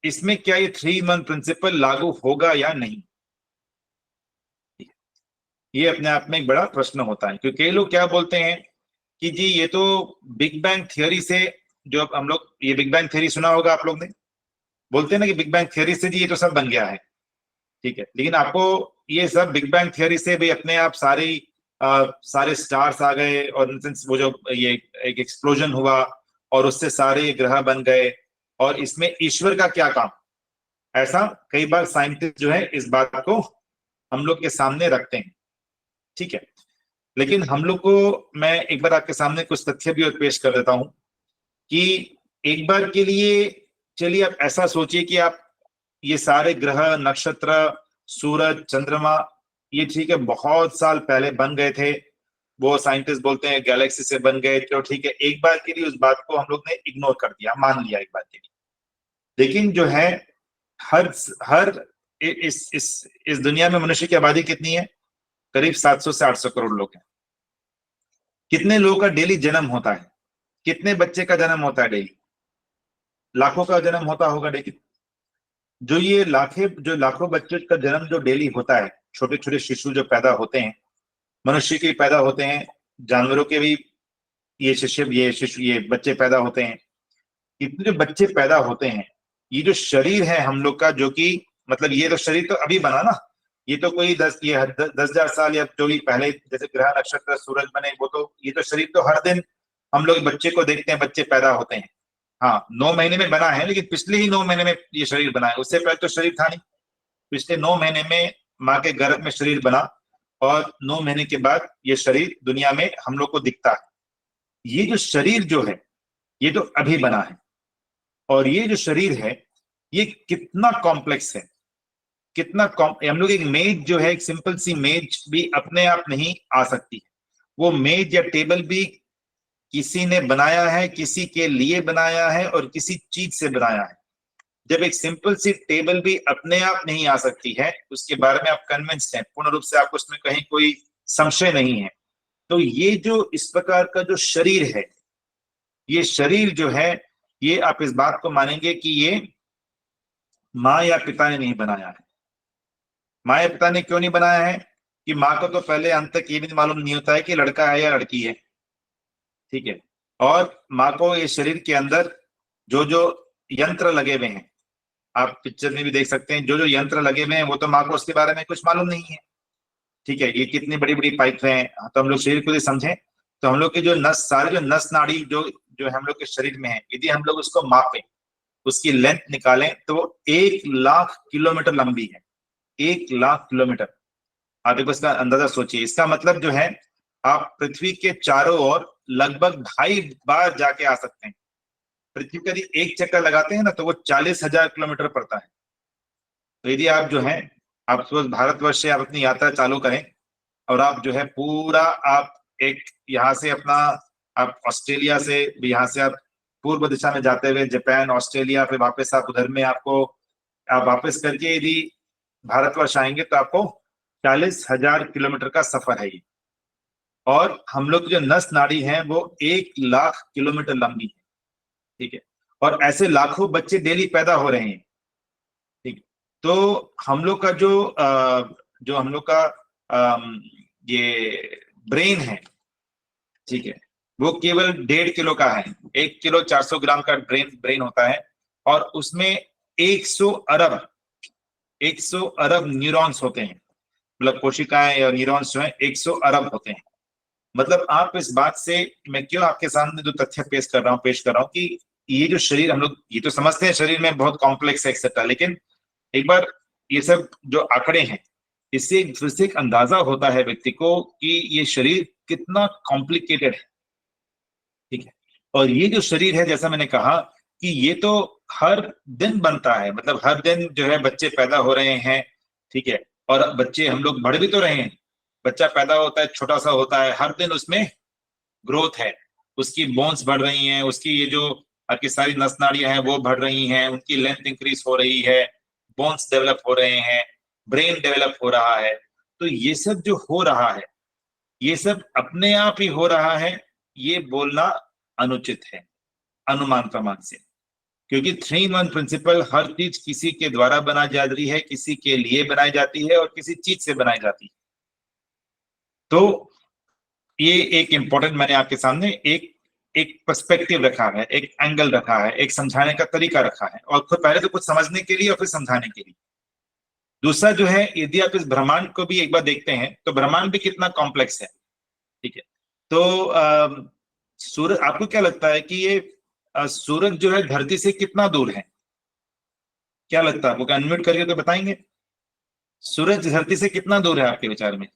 इसमें क्या ये 3-in-1 प्रिंसिपल लागू होगा या नहीं? ये अपने आप में एक बड़ा प्रश्न होता है, क्योंकि कई लोग क्या बोलते हैं कि जी ये तो बिग बैंग थियरी से, जो हम लोग, ये बिग बैंग थियरी सुना होगा आप लोग ने, बोलते हैं ना कि बिग बैंग थियरी से जी ये तो सब बन गया है। ठीक है, लेकिन आपको ये सब बिग बैंग थियरी से भी अपने आप सारे स्टार्स आ गए, और वो जो ये एक एक्सप्लोजन हुआ और उससे सारे ग्रह बन गए, और इसमें ईश्वर का क्या काम? ऐसा कई बार साइंटिस्ट जो है इस बात को हम लोग के सामने रखते हैं। ठीक है, लेकिन हम लोग को, मैं एक बार आपके सामने कुछ तथ्य भी और पेश कर देता हूं कि एक बार के लिए चलिए आप ऐसा सोचिए कि आप ये सारे ग्रह, नक्षत्र, सूरज, चंद्रमा, ये ठीक है बहुत साल पहले बन गए थे, वो साइंटिस्ट बोलते हैं गैलेक्सी से बन गए, तो ठीक है, एक बार के लिए उस बात को हम लोग ने इग्नोर कर दिया, मान लिया एक बार के लिए। लेकिन जो है हर इस दुनिया में मनुष्य की आबादी कितनी है? करीब 700 से 800 करोड़ लोग हैं। कितने लोगों का डेली जन्म होता है? कितने बच्चे का जन्म होता है डेली? लाखों का जन्म होता होगा डेली। जो लाखों बच्चों का जन्म जो डेली होता है, छोटे छोटे शिशु जो पैदा होते हैं, मनुष्य के पैदा होते हैं, जानवरों के भी ये बच्चे पैदा होते हैं। इतने जो बच्चे पैदा होते हैं, ये जो शरीर है हम लोग का, जो कि मतलब ये तो शरीर तो अभी बना ना, ये तो कोई 10,000 साल या जो भी पहले जैसे ग्रह, नक्षत्र, सूरज बने, वो तो ये तो शरीर तो हर दिन हम लोग बच्चे को देखते हैं, बच्चे पैदा होते हैं। हाँ, 9 महीने में बना है, लेकिन पिछले ही 9 महीने में ये शरीर बना है, उससे पहले तो शरीर था नहीं। पिछले 9 महीने में माँ के गर्भ में शरीर बना, और 9 महीने के बाद ये शरीर दुनिया में हम लोग को दिखता है। ये जो शरीर जो है ये तो अभी बना है, और ये जो शरीर है ये कितना कॉम्प्लेक्स है, कितना हम लोग एक मेज जो है, एक सिंपल सी मेज भी अपने आप नहीं आ सकती। वो मेज या टेबल भी किसी ने बनाया है, किसी के लिए बनाया है और किसी चीज से बनाया है। जब एक सिंपल सी टेबल भी अपने आप नहीं आ सकती है, उसके बारे में आप कन्विंस्ड हैं, पूर्ण रूप से आपको उसमें कहीं कोई संशय नहीं है, तो ये जो इस प्रकार का जो शरीर है, ये शरीर जो है, ये आप इस बात को मानेंगे कि ये माँ या पिता ने नहीं बनाया है। माँ या पिता ने क्यों नहीं बनाया है? कि माँ को तो पहले अंत तक ये भी मालूम नहीं होता है कि लड़का है या लड़की है, ठीक है। और माँ को ये शरीर के अंदर जो जो यंत्र लगे हुए हैं, आप पिक्चर में भी देख सकते हैं, जो जो यंत्र लगे हुए हैं, वो तो माँ को उसके बारे में कुछ मालूम नहीं है, ठीक है। ये कितनी बड़ी बड़ी पाइप हैं, तो हम लोग शरीर को समझें तो हम लोग के जो नस, सारे जो नस नाड़ी जो जो हम लोग के शरीर में है, यदि हम लोग उसको मापें, उसकी लेंथ निकालें, तो वो 1,00,000 किलोमीटर लंबी है। 1,00,000 किलोमीटर। आप एक इसका अंदाजा सोचिए। इसका मतलब जो है, आप पृथ्वी के चारों ओर लगभग 2.5 बार जाके आ सकते हैं। पृथ्वी का यदि एक चक्कर लगाते हैं ना, तो वो 40,000 किलोमीटर पड़ता है। तो यदि आप जो है, आप भारतवर्ष से आप अपनी यात्रा चालू करें और आप जो है पूरा आप एक यहाँ से अपना, आप ऑस्ट्रेलिया से, यहाँ से आप पूर्व दिशा में जाते हुए जापान, ऑस्ट्रेलिया, फिर वापस आप उधर में आप वापस करके यदि भारतवर्ष आएंगे, तो आपको 40,000 किलोमीटर का सफर है ये। और हम लोग जो नस नाड़ी है वो 1,00,000 किलोमीटर लंबी है, ठीक है। और ऐसे लाखों बच्चे डेली पैदा हो रहे हैं, ठीक है। तो हम लोग का जो हम लोग का ये ब्रेन है, ठीक है, वो केवल 1.5 किलो का है। 1 किलो 400 ग्राम का ब्रेन होता है, और उसमें 100 अरब न्यूरॉन्स होते हैं। मतलब कोशिकाएं और न्यूरॉन्स जो है 100 अरब होते हैं। मतलब आप इस बात से, मैं क्यों आपके सामने जो तथ्य पेश कर रहा हूँ कि ये जो शरीर, हम लोग ये तो समझते हैं शरीर में बहुत कॉम्प्लेक्स है एक्सेट्रा, लेकिन एक बार ये सब जो आंकड़े हैं, इससे एक अंदाजा होता है व्यक्ति को कि ये शरीर कितना कॉम्प्लिकेटेड है, ठीक है। और ये जो शरीर है, जैसा मैंने कहा कि ये तो हर दिन बनता है, मतलब हर दिन जो है बच्चे पैदा हो रहे हैं, ठीक है। और बच्चे, हम लोग बढ़ भी तो रहे हैं। बच्चा पैदा होता है, छोटा सा होता है, हर दिन उसमें ग्रोथ है, उसकी बोन्स बढ़ रही हैं, उसकी ये जो आपकी सारी नस नाड़ियां हैं वो बढ़ रही हैं, उनकी लेंथ इंक्रीज हो रही है, बोन्स डेवलप हो रहे हैं, ब्रेन डेवलप हो रहा है। तो ये सब जो हो रहा है, ये सब अपने आप ही हो रहा है, ये बोलना अनुचित है अनुमान प्रमाण से। क्योंकि 3-in-1 प्रिंसिपल, हर चीज किसी के द्वारा बनाई जा रही है, किसी के लिए बनाई जाती है और किसी चीज से बनाई जाती है। तो ये एक इंपॉर्टेंट, मैंने आपके सामने एक पर्सपेक्टिव रखा है, एक एंगल रखा है, एक समझाने का तरीका रखा है, और खुद पहले तो कुछ समझने के लिए और फिर समझाने के लिए। दूसरा जो है, यदि आप इस ब्रह्मांड को भी एक बार देखते हैं, तो ब्रह्मांड भी कितना कॉम्प्लेक्स है, ठीक है। तो सूरज, आपको क्या लगता है कि ये सूरज जो है धरती से कितना दूर है? क्या लगता है आपको? अनम्यूट करके तो बताएंगे, सूरज धरती से कितना दूर है आपके विचार में?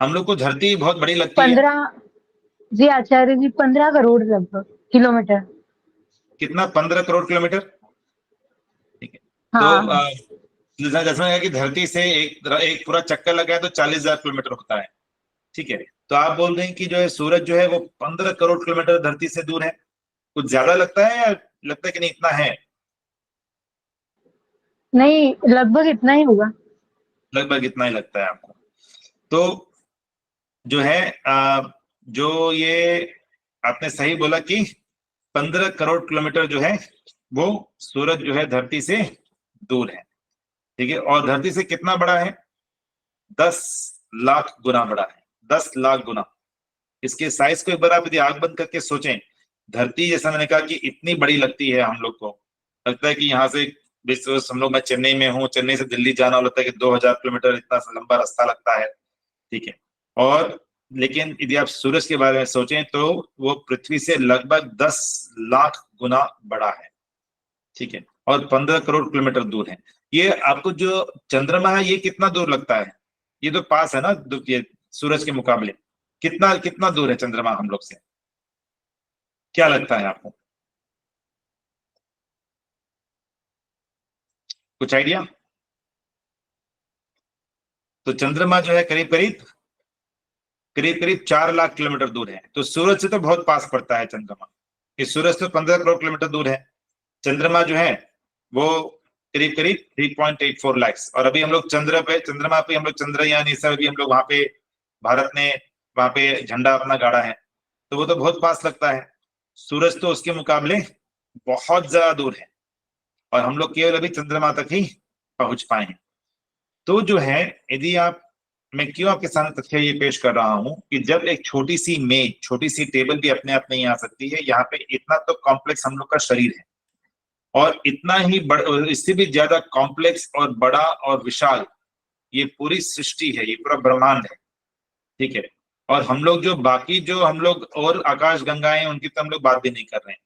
हम लोग को धरती बहुत बड़ी लगती है। 15 जी आचार्य जी, 15 करोड़ लगभग किलोमीटर। कितना? 15 करोड़ किलोमीटर, ठीक है। हाँ। तो जैसा है कि धरती से एक पूरा चक्कर लगाए तो 40,000 किलोमीटर होता है, ठीक है। तो आप बोल रहे हैं कि जो है सूरज जो है वो 15 करोड़ किलोमीटर धरती से दूर है। कुछ ज्यादा लगता है या लगता है कि नहीं इतना है? नहीं, लगभग इतना ही होगा। लगभग इतना ही लगता है आपको। तो जो है जो ये आपने सही बोला कि 15 करोड़ किलोमीटर जो है वो सूरज जो है धरती से दूर है, ठीक है। और धरती से कितना बड़ा है? 10 लाख गुना बड़ा है, 10 लाख गुना। इसके साइज को एक बार आप यदि आंख बंद करके सोचें, धरती जैसा मैंने कहा कि इतनी बड़ी लगती है, हम लोग को लगता है कि यहाँ से, हम लोग, मैं चेन्नई में हूँ, चेन्नई से दिल्ली जाना लगता है कि 2000 किलोमीटर इतना लंबा रास्ता लगता है, ठीक है। और लेकिन यदि आप सूरज के बारे में सोचें तो वो पृथ्वी से लगभग 10 लाख गुना बड़ा है, ठीक है। और 15 करोड़ किलोमीटर दूर है। ये आपको जो चंद्रमा है, ये कितना दूर लगता है? ये तो पास है ना ये सूरज के मुकाबले। कितना दूर है चंद्रमा हम लोग से? क्या लगता है आपको? कुछ आइडिया? तो चंद्रमा जो है करीब करीब 4 लाख किलोमीटर दूर है। तो सूरज से तो बहुत पास पड़ता है चंद्रमा। इस सूरज से 15 करोड़ किलोमीटर दूर है। चंद्रमा जो है वो करीब 3.84 लाख। और अभी हम लोग चंद्रमा पे हम लोग चंद्रयान, ये सब भी हम लोग वहां पे, भारत ने वहां पे झंडा अपना गाड़ा है। तो वो तो बहुत पास लगता है। सूरज तो उसके मुकाबले बहुत ज्यादा दूर है और हम लोग केवल अभी चंद्रमा तक ही पहुंच पाए हैं। तो जो है, यदि मैं क्यों आपके सामने तथ्य ये पेश कर रहा हूं कि जब एक छोटी सी मेज, छोटी सी टेबल भी अपने आप नहीं आ सकती है, यहाँ पे इतना तो कॉम्प्लेक्स हम लोग का शरीर है और इतना ही इससे भी ज्यादा कॉम्प्लेक्स और बड़ा और विशाल ये पूरी सृष्टि है, ये पूरा ब्रह्मांड है। ठीक है। और हम लोग जो बाकी जो हम लोग और आकाश गंगाएं, उनकी तो हम लोग बात भी नहीं कर रहे हैं।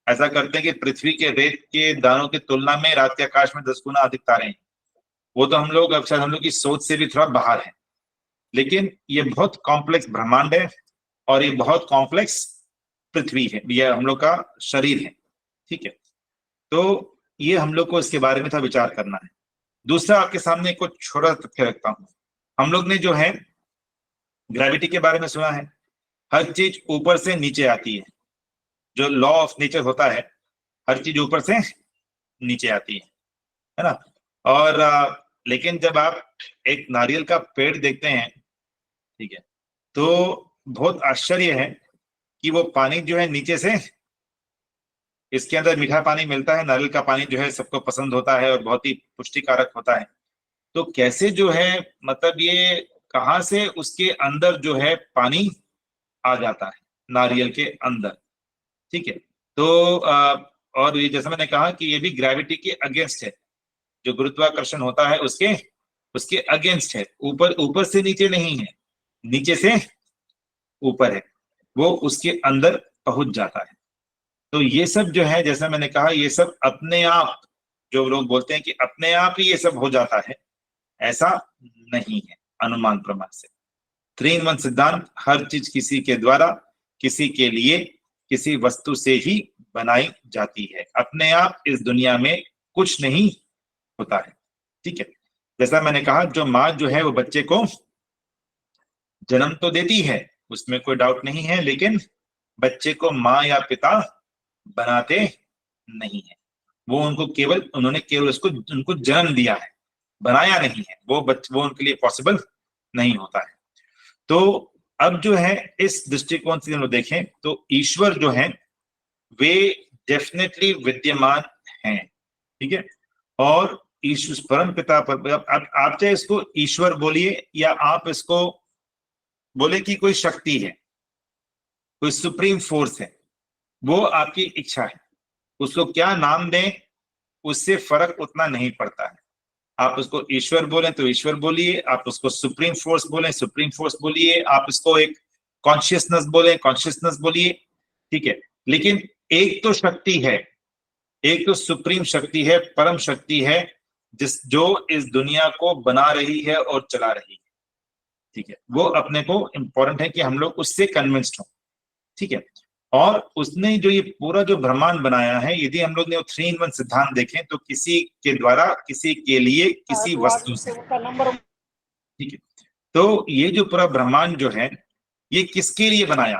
ऐसा करते हैं कि पृथ्वी के रेत के दानों की तुलना में रात के आकाश में 10 गुना अधिक तारे हैं। वो तो हम लोग अब शायद हम लोग की सोच से भी थोड़ा बाहर है। लेकिन ये बहुत कॉम्प्लेक्स ब्रह्मांड है और ये बहुत कॉम्प्लेक्स पृथ्वी है, ये हम लोग का शरीर है। ठीक है। तो ये हम लोग को इसके बारे में थोड़ा विचार करना है। दूसरा, आपके सामने कुछ छोटा तथ्य रखता हूं। हम लोग ने जो है ग्रेविटी के बारे में सुना है। हर चीज ऊपर से नीचे आती है। जो लॉ ऑफ नेचर होता है, हर चीज ऊपर से नीचे आती है ना। और लेकिन जब आप एक नारियल का पेड़ देखते हैं, ठीक है, तो बहुत आश्चर्य है कि वो पानी जो है नीचे से, इसके अंदर मीठा पानी मिलता है। नारियल का पानी जो है सबको पसंद होता है और बहुत ही पुष्टिकारक होता है। तो कैसे जो है, मतलब ये कहाँ से उसके अंदर जो है पानी आ जाता है नारियल के अंदर। ठीक है। तो और ये जैसा मैंने कहा कि ये भी ग्रेविटी के अगेंस्ट है। जो गुरुत्वाकर्षण होता है उसके अगेंस्ट है। ऊपर से नीचे नहीं है, नीचे से ऊपर है, वो उसके अंदर पहुंच जाता है। तो ये सब जो है, जैसा मैंने कहा, ये सब अपने आप, जो लोग बोलते हैं कि अपने आप ही ये सब हो जाता है, ऐसा नहीं है। अनुमान प्रमाण से 3 in 1 सिद्धांत, हर चीज किसी के द्वारा, किसी के लिए, किसी वस्तु से ही बनाई जाती है। अपने आप इस दुनिया में कुछ नहीं होता है। ठीक है। जैसा मैंने कहा, जो माँ जो है वो बच्चे को जन्म तो देती है, उसमें कोई डाउट नहीं है, लेकिन बच्चे को माँ या पिता बनाते नहीं है। वो उन्होंने केवल उनको जन्म दिया है, बनाया नहीं है। वो उनके लिए पॉसिबल नहीं होता है। तो अब जो है, इस दृष्टिकोण से हम लोग देखें तो ईश्वर जो है वे डेफिनेटली विद्यमान हैं। ठीक है। और ईश्वर परम पिता पर, आप चाहे इसको ईश्वर बोलिए या आप इसको बोले कि कोई शक्ति है, कोई सुप्रीम फोर्स है, वो आपकी इच्छा है। उसको क्या नाम दें, उससे फर्क उतना नहीं पड़ता है। आप उसको ईश्वर बोलें तो ईश्वर बोलिए, आप उसको सुप्रीम फोर्स बोलें सुप्रीम फोर्स बोलिए, आप इसको एक कॉन्शियसनेस बोलें कॉन्शियसनेस बोलिए। ठीक है। लेकिन एक तो शक्ति है, एक तो सुप्रीम शक्ति है, परम शक्ति है, जो इस दुनिया को बना रही है और चला रही है। ठीक है। वो अपने को इंपॉर्टेंट है कि हम लोग उससे कन्विंस्ड हों। ठीक है। और उसने जो ये पूरा जो ब्रह्मांड बनाया है, यदि हम लोग ने 3 in 1 सिद्धांत देखें तो किसी के द्वारा, किसी के लिए, किसी वस्तु से। ठीक है। तो ये जो पूरा ब्रह्मांड जो है, ये किसके लिए बनाया?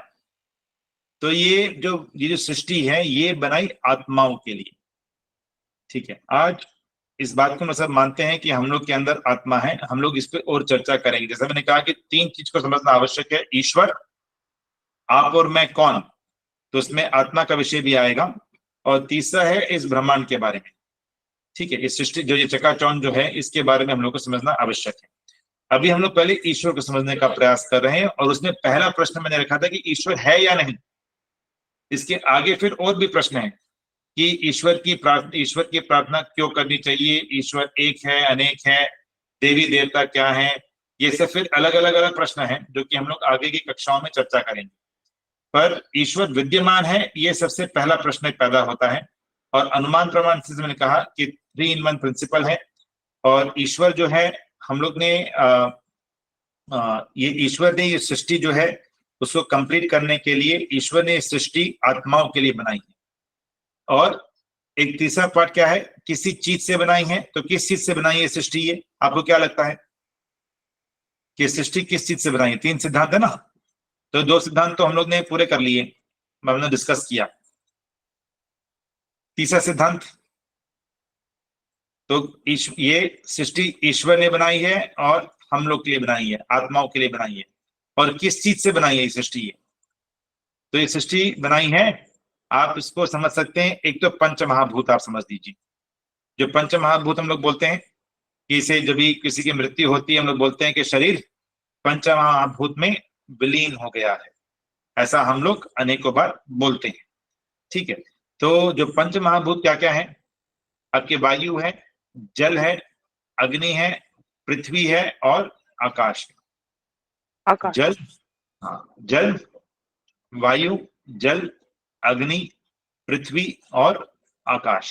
तो ये जो सृष्टि है, ये बनाई आत्माओं के लिए। ठीक है। आज इस बात को हम सब मानते हैं कि हम लोग के अंदर आत्मा है। हम लोग इस पे और चर्चा करेंगे। जैसा मैंने कहा कि 3 चीज को समझना आवश्यक है। ईश्वर, आप और मैं कौन, तो उसमें आत्मा का विषय भी आएगा। और तीसरा है इस ब्रह्मांड के बारे में। ठीक है। इस सृष्टि जो ये चकाचौंध जो है, इसके बारे में हम लोग को समझना आवश्यक है। अभी हम लोग पहले ईश्वर को समझने का प्रयास कर रहे हैं और उसमें पहला प्रश्न मैंने रखा था कि ईश्वर है या नहीं। इसके आगे फिर और भी प्रश्न है कि ईश्वर की प्रार्थना क्यों करनी चाहिए, ईश्वर एक है, अनेक है, देवी देवता क्या है, ये सब फिर अलग अलग प्रश्न हैं जो कि हम लोग आगे की कक्षाओं में चर्चा करेंगे। पर ईश्वर विद्यमान है, ये सबसे पहला प्रश्न पैदा होता है। और अनुमान प्रमाण से मैंने कहा कि 3 in 1 प्रिंसिपल है। और ईश्वर जो है, हम लोग ने ये ईश्वर ने ये सृष्टि जो है उसको कंप्लीट करने के लिए ईश्वर ने सृष्टि आत्माओं के लिए बनाई है। और एक तीसरा पार्ट क्या है? किसी चीज से बनाई है, तो किस चीज से बनाई है सृष्टि? ये आपको क्या लगता है कि सृष्टि किस चीज से बनाई है? 3 सिद्धांत है ना, तो 2 सिद्धांत तो हम लोग ने पूरे कर लिए, हमने डिस्कस किया। तीसरा सिद्धांत, तो ये सृष्टि ईश्वर ने बनाई है और हम लोग के लिए बनाई है, आत्माओं के लिए बनाई है। और किस चीज से बनाई है ये सृष्टि? ये तो ये सृष्टि बनाई है, आप इसको समझ सकते हैं, एक तो पंच महाभूत आप समझ लीजिए। जो पंच महाभूत हम लोग बोलते हैं कि इसे जब भी किसी की मृत्यु होती है हम लोग बोलते हैं कि शरीर पंच महाभूत में विलीन हो गया है, ऐसा हम लोग अनेकों बार बोलते हैं। ठीक है, तो जो पंच महाभूत क्या क्या है आपके? वायु है, जल है, अग्नि है, पृथ्वी है और आकाश है। जल, हाँ, जल, वायु, जल, अग्नि, पृथ्वी और आकाश,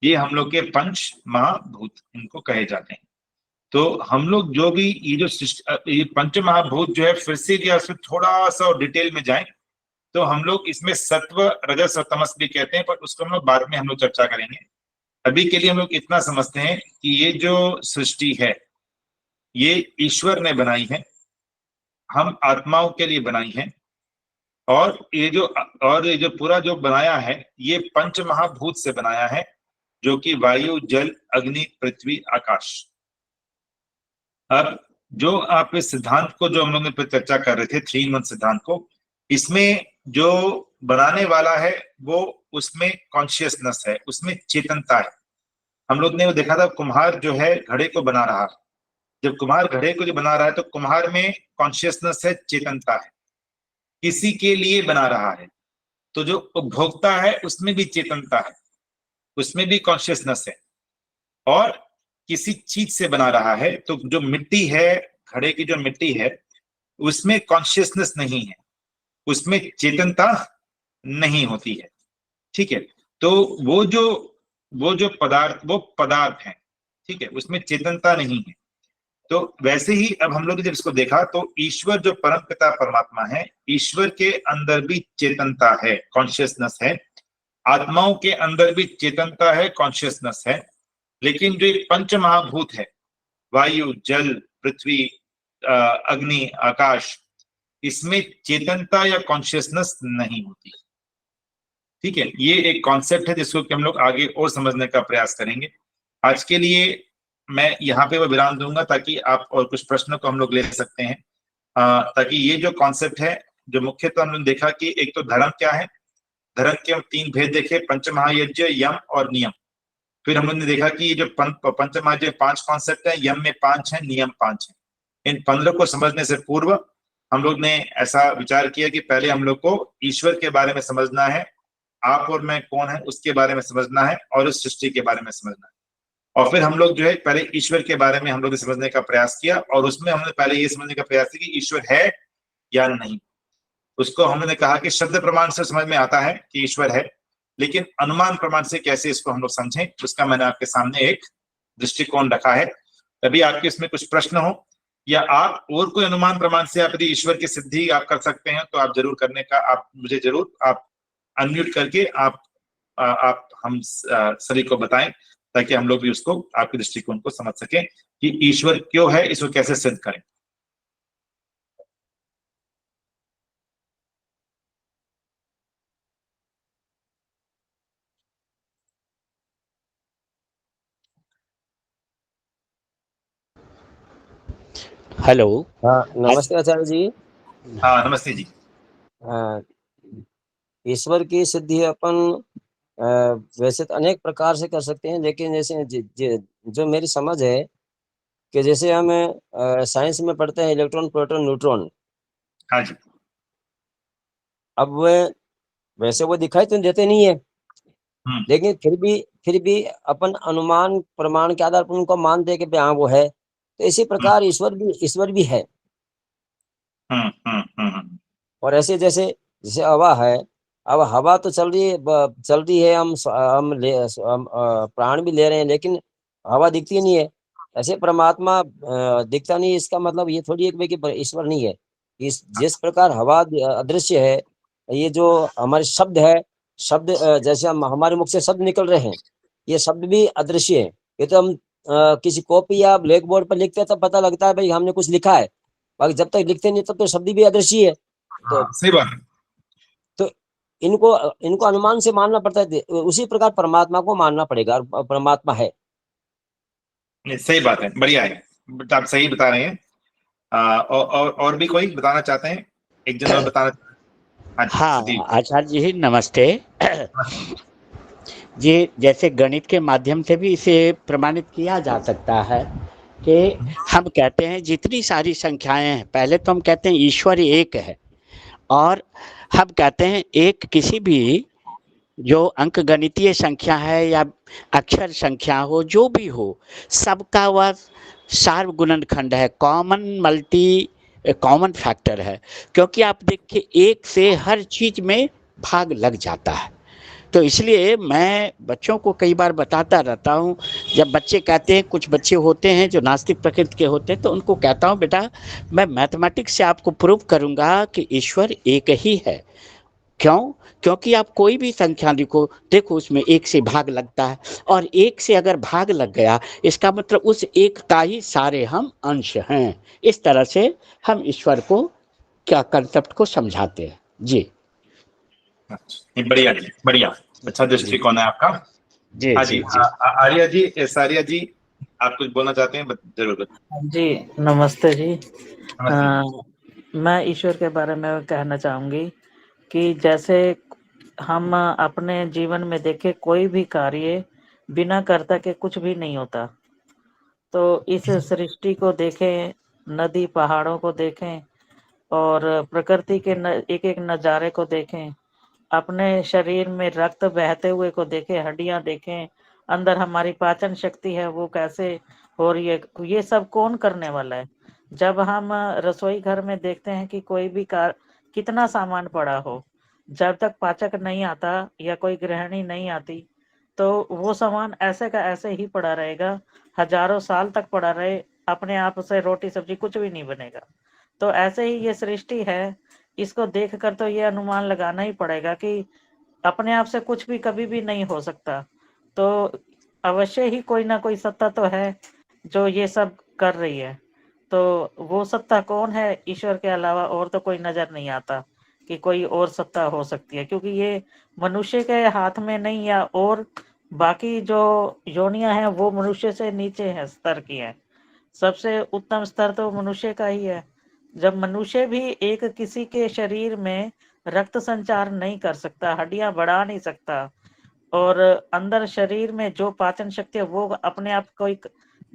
ये हम लोग के पंच महाभूत इनको कहे जाते हैं। तो हम लोग जो भी ये पंच महाभूत जो है, फिर से इसमें थोड़ा सा डिटेल में जाएं तो हम लोग इसमें सत्व, रजस और तमस भी कहते हैं, पर उसको हम लोग बाद में हम लोग चर्चा करेंगे। अभी के लिए हम लोग इतना समझते हैं कि ये जो सृष्टि है ये ईश्वर ने बनाई है, हम आत्माओं के लिए बनाई है, और ये जो पूरा जो बनाया है ये पंच महाभूत से बनाया है, जो कि वायु, जल, अग्नि, पृथ्वी, आकाश। अब जो आप इस सिद्धांत को जो हम लोग ने चर्चा कर रहे थे, 3 in 1 सिद्धांत को, इसमें जो बनाने वाला है वो उसमें कॉन्शियसनेस है, उसमें चेतनता है। हम लोग ने वो देखा था, कुम्हार जो है घड़े को बना रहा है, जब कुम्हार घड़े को जो बना रहा है तो कुम्हार में कॉन्शियसनेस है, चेतनता है, किसी के लिए बना रहा है। तो जो उपभोक्ता है उसमें भी चेतनता है, उसमें भी कॉन्शियसनेस है, और किसी चीज से बना रहा है। तो जो मिट्टी है, घड़े की जो मिट्टी है, उसमें कॉन्शियसनेस नहीं है, उसमें चेतनता नहीं होती है। ठीक है, तो वो जो पदार्थ, वो पदार्थ है, ठीक है, उसमें चेतनता नहीं है। तो वैसे ही अब हम लोग जब इसको देखा तो ईश्वर जो परम पिता परमात्मा है, ईश्वर के अंदर भी चेतनता है, कॉन्शियसनेस है, आत्माओं के अंदर भी चेतनता है, कॉन्शियसनेस है। लेकिन जो एक पंच महाभूत है, वायु, जल, पृथ्वी, अग्नि, आकाश, इसमें चेतनता या कॉन्शियसनेस नहीं होती। ठीक है, ये एक कॉन्सेप्ट है जिसको कि हम लोग आगे और समझने का प्रयास करेंगे। आज के लिए मैं यहाँ पे वो विराम दूंगा ताकि आप और कुछ प्रश्नों को हम लोग ले सकते हैं, ताकि ये जो कॉन्सेप्ट है, जो मुख्यतः हमने देखा कि एक तो धर्म क्या है, धर्म के हम 3 भेद देखे, पंच महायज्ञ, यम और नियम। फिर हम लोग ने देखा कि ये जो पंच महायज्ञ 5 कॉन्सेप्ट है, यम में 5 है, नियम 5 है। इन 15 को समझने से पूर्व हम लोग ने ऐसा विचार किया कि पहले हम लोग को ईश्वर के बारे में समझना है, आप और मैं कौन है उसके बारे में समझना है, और उस सृष्टि के बारे में समझना है। और फिर हम लोग जो है पहले ईश्वर के बारे में हम लोग समझने का प्रयास किया, और उसमें हमने पहले ये समझने का प्रयास किया कि ईश्वर है या नहीं। उसको हमने कहा कि शब्द प्रमाण से समझ में आता है कि ईश्वर है, लेकिन अनुमान प्रमाण से कैसे इसको हम लोग समझें, उसका मैंने आपके सामने एक दृष्टिकोण रखा है। तभी आपके इसमें कुछ प्रश्न हो, या आप और कोई अनुमान प्रमाण से आप यदि ईश्वर की सिद्धि आप कर सकते हैं तो आप जरूर करने का, आप मुझे जरूर आप अनम्यूट करके आप हम सभी को बताएं, ताकि हम लोग भी उसको, आपके दृष्टिकोण को समझ सकें कि ईश्वर क्यों है, इसको कैसे सिद्ध करें। हेलो। हाँ, नमस्ते आचार्य जी। हाँ, नमस्ते जी। ईश्वर की सिद्धि अपन वैसे तो अनेक प्रकार से कर सकते हैं, लेकिन जैसे जो मेरी समझ है कि जैसे हम साइंस में पढ़ते हैं इलेक्ट्रॉन, प्रोटॉन, न्यूट्रॉन। हाँ जी। अब वैसे वो दिखाई तो देते नहीं है, लेकिन फिर भी अपन अनुमान प्रमाण के आधार पर उनको मानते हैं कि हाँ वो है। तो इसी प्रकार ईश्वर भी है। और ऐसे जैसे हवा है, अब हवा तो चल रही है, हम प्राण भी ले रहे हैं, लेकिन हवा दिखती नहीं है। ऐसे परमात्मा दिखता नहीं, इसका मतलब ये थोड़ी है कि ईश्वर नहीं है। जिस प्रकार हवा अदृश्य है, ये जो हमारे शब्द है, शब्द जैसे हमारे मुख से शब्द निकल रहे हैं, ये शब्द भी अदृश्य है। ये तो हम किसी कॉपी या ब्लैक बोर्ड पर लिखते हैं तो पता लगता है भाई हमने कुछ लिखा है, बाकी जब तक लिखते नहीं तब तो शब्द भी अदृश्य है। तो सही बात है। तो इनको अनुमान से मानना पड़ता है, उसी प्रकार परमात्मा को मानना पड़ेगा, और परमात्मा है। नहीं, सही बात है, बढ़िया है, आप सही बता रहे हैं। और भी कोई बताना चाहते हैं? एक जन और बताना। हाँ आचार्य जी नमस्ते। जी जैसे गणित के माध्यम से भी इसे प्रमाणित किया जा सकता है कि हम कहते हैं जितनी सारी संख्याएं हैं, पहले तो हम कहते हैं ईश्वर एक है, और हम कहते हैं एक किसी भी जो अंक गणितीय संख्या है या अक्षर संख्या हो, जो भी हो, सबका वह सार्वगुणनखंड है, कॉमन फैक्टर है। क्योंकि आप देखिए एक से हर चीज में भाग लग जाता है। तो इसलिए मैं बच्चों को कई बार बताता रहता हूँ, जब बच्चे कहते हैं, कुछ बच्चे होते हैं जो नास्तिक प्रकृति के होते हैं, तो उनको कहता हूँ बेटा मैं मैथमेटिक्स से आपको प्रूव करूँगा कि ईश्वर एक ही है। क्यों? क्योंकि आप कोई भी संख्या देखो उसमें एक से भाग लगता है, और एक से अगर भाग लग गया इसका मतलब उस एक का ही सारे हम अंश हैं। इस तरह से हम ईश्वर को क्या कंसेप्ट को समझाते हैं। जी बढ़िया जी, बढ़िया, अच्छा दृष्टिकोण है आपका। जी हाँ जी, जी, आर्या जी, सारिया जी, आप कुछ बोलना चाहते हैं? जरूर जी। नमस्ते जी। नमस्ते। मैं ईश्वर के बारे में कहना चाहूंगी कि जैसे हम अपने जीवन में देखें, कोई भी कार्य बिना कर्ता के कुछ भी नहीं होता। तो इस सृष्टि को देखें, नदी पहाड़ों को देखें और प्रकृति के एक एक नज़ारे को देखें, अपने शरीर में रक्त बहते हुए को देखें, हड्डियां देखें, अंदर हमारी पाचन शक्ति है वो कैसे हो रही है, ये सब कौन करने वाला है? जब हम रसोई घर में देखते हैं कि कोई भी कितना सामान पड़ा हो, जब तक पाचक नहीं आता या कोई गृहिणी नहीं आती तो वो सामान ऐसे का ऐसे ही पड़ा रहेगा, हजारों साल तक पड़ा रहे, अपने आप से रोटी सब्जी कुछ भी नहीं बनेगा। तो ऐसे ही ये सृष्टि है, इसको देखकर तो ये अनुमान लगाना ही पड़ेगा कि अपने आप से कुछ भी कभी भी नहीं हो सकता। तो अवश्य ही कोई ना कोई सत्ता तो है जो ये सब कर रही है। तो वो सत्ता कौन है? ईश्वर के अलावा और तो कोई नजर नहीं आता कि कोई और सत्ता हो सकती है, क्योंकि ये मनुष्य के हाथ में नहीं, या और बाकी जो योनियां हैं वो मनुष्य से नीचे है स्तर की है। सबसे उत्तम स्तर तो मनुष्य का ही है। जब मनुष्य भी एक किसी के शरीर में रक्त संचार नहीं कर सकता, हड्डियां बढ़ा नहीं सकता, और अंदर शरीर में जो पाचन शक्ति है वो अपने आप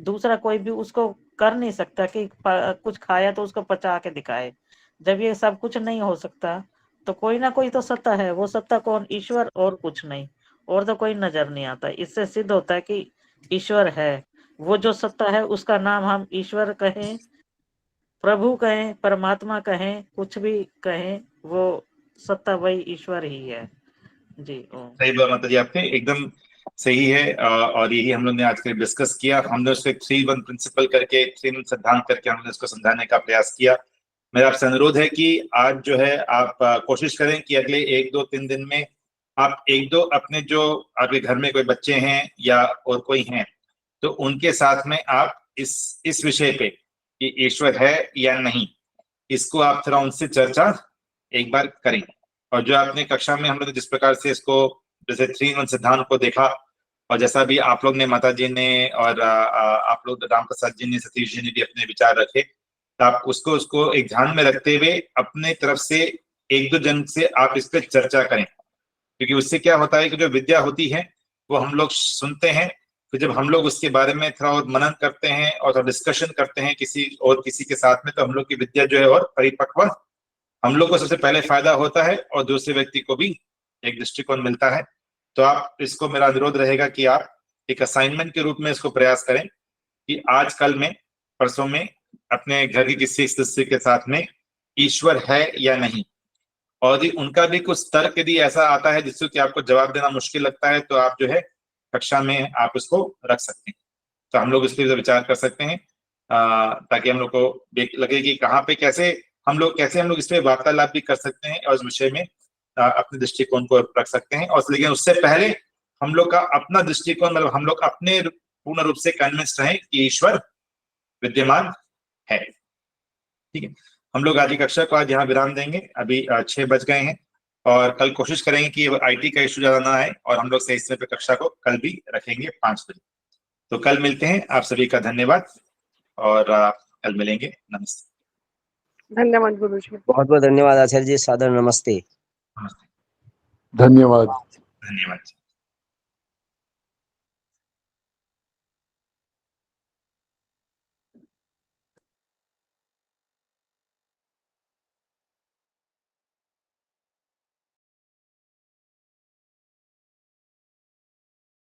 दूसरा कोई भी उसको कर नहीं सकता कि कुछ खाया तो उसको पचा के दिखाए। जब ये सब कुछ नहीं हो सकता तो कोई ना कोई तो सत्ता है। वो सत्ता कौन? ईश्वर, और कुछ नहीं, और तो कोई नजर नहीं आता। इससे सिद्ध होता है कि ईश्वर है। वो जो सत्ता है उसका नाम हम ईश्वर कहें, प्रभु कहें, परमात्मा कहें, कुछ भी कहें, वो सत्ता वही ईश्वर ही है। जी सही बात माता जी, आपने एकदम सही है। और यही हम लोग ने आज के डिस्कस किया। हमने उसको 3-1 प्रिंसिपल करके, 3 सिद्धांत करके हमने उसको समझाने का प्रयास किया। मेरा आपसे अनुरोध है कि आज जो है आप कोशिश करें कि अगले 1-2-3 दिन में आप 1-2 अपने जो आपके घर में कोई बच्चे हैं या और कोई हैं तो उनके साथ में आप इस विषय पे कि ईश्वर है या नहीं, इसको आप थोड़ा उनसे चर्चा एक बार करें। और जो आपने कक्षा में हम लोग जिस प्रकार से इसको जैसे 3-1 सिद्धांत को देखा, और जैसा भी आप लोग ने, माता जी ने और आप लोग राम प्रसाद जी ने, सतीश जी ने भी अपने विचार रखे, तो आप उसको एक ध्यान में रखते हुए अपने तरफ से 1-2 जन से आप इस पर चर्चा करें। क्योंकि उससे क्या होता है कि जो विद्या होती है वो हम लोग सुनते हैं, तो जब हम लोग उसके बारे में थोड़ा और मनन करते हैं और डिस्कशन करते हैं किसी के साथ में, तो हम लोग की विद्या जो है और परिपक्व, हम लोग को सबसे पहले फायदा होता है और दूसरे व्यक्ति को भी एक दृष्टिकोण मिलता है। तो आप इसको, मेरा अनुरोध रहेगा कि आप एक असाइनमेंट के रूप में इसको प्रयास करें कि आज कल में, परसों में अपने घर की किसी सदस्य के साथ में ईश्वर है या नहीं, और उनका भी कुछ तर्क यदि ऐसा आता है जिससे कि आपको जवाब देना मुश्किल लगता है, तो आप जो है कक्षा में आप इसको रख सकते हैं। तो हम लोग इस पर विचार कर सकते हैं ताकि हम लोग को लगे कि कहाँ पे कैसे हम लोग इस पे वार्तालाप भी कर सकते हैं और इस विषय में अपने दृष्टिकोण को रख सकते हैं। और लेकिन उससे पहले हम लोग का अपना दृष्टिकोण, मतलब हम लोग अपने पूर्ण रूप से कन्विंस्ड रहे कि ईश्वर विद्यमान है। ठीक है, हम लोग आज की कक्षा को आज यहाँ विराम देंगे। अभी 6 बज गए हैं और कल कोशिश करेंगे कि आईटी का इशू ज्यादा ना आए और हम लोग सही समय पे कक्षा को कल भी रखेंगे 5 बजे। तो कल मिलते हैं। आप सभी का धन्यवाद और कल मिलेंगे। नमस्ते। धन्यवाद गुरुजी। बहुत बहुत धन्यवाद आचार्य जी, सादर नमस्ते। नमस्ते। धन्यवाद। धन्यवाद।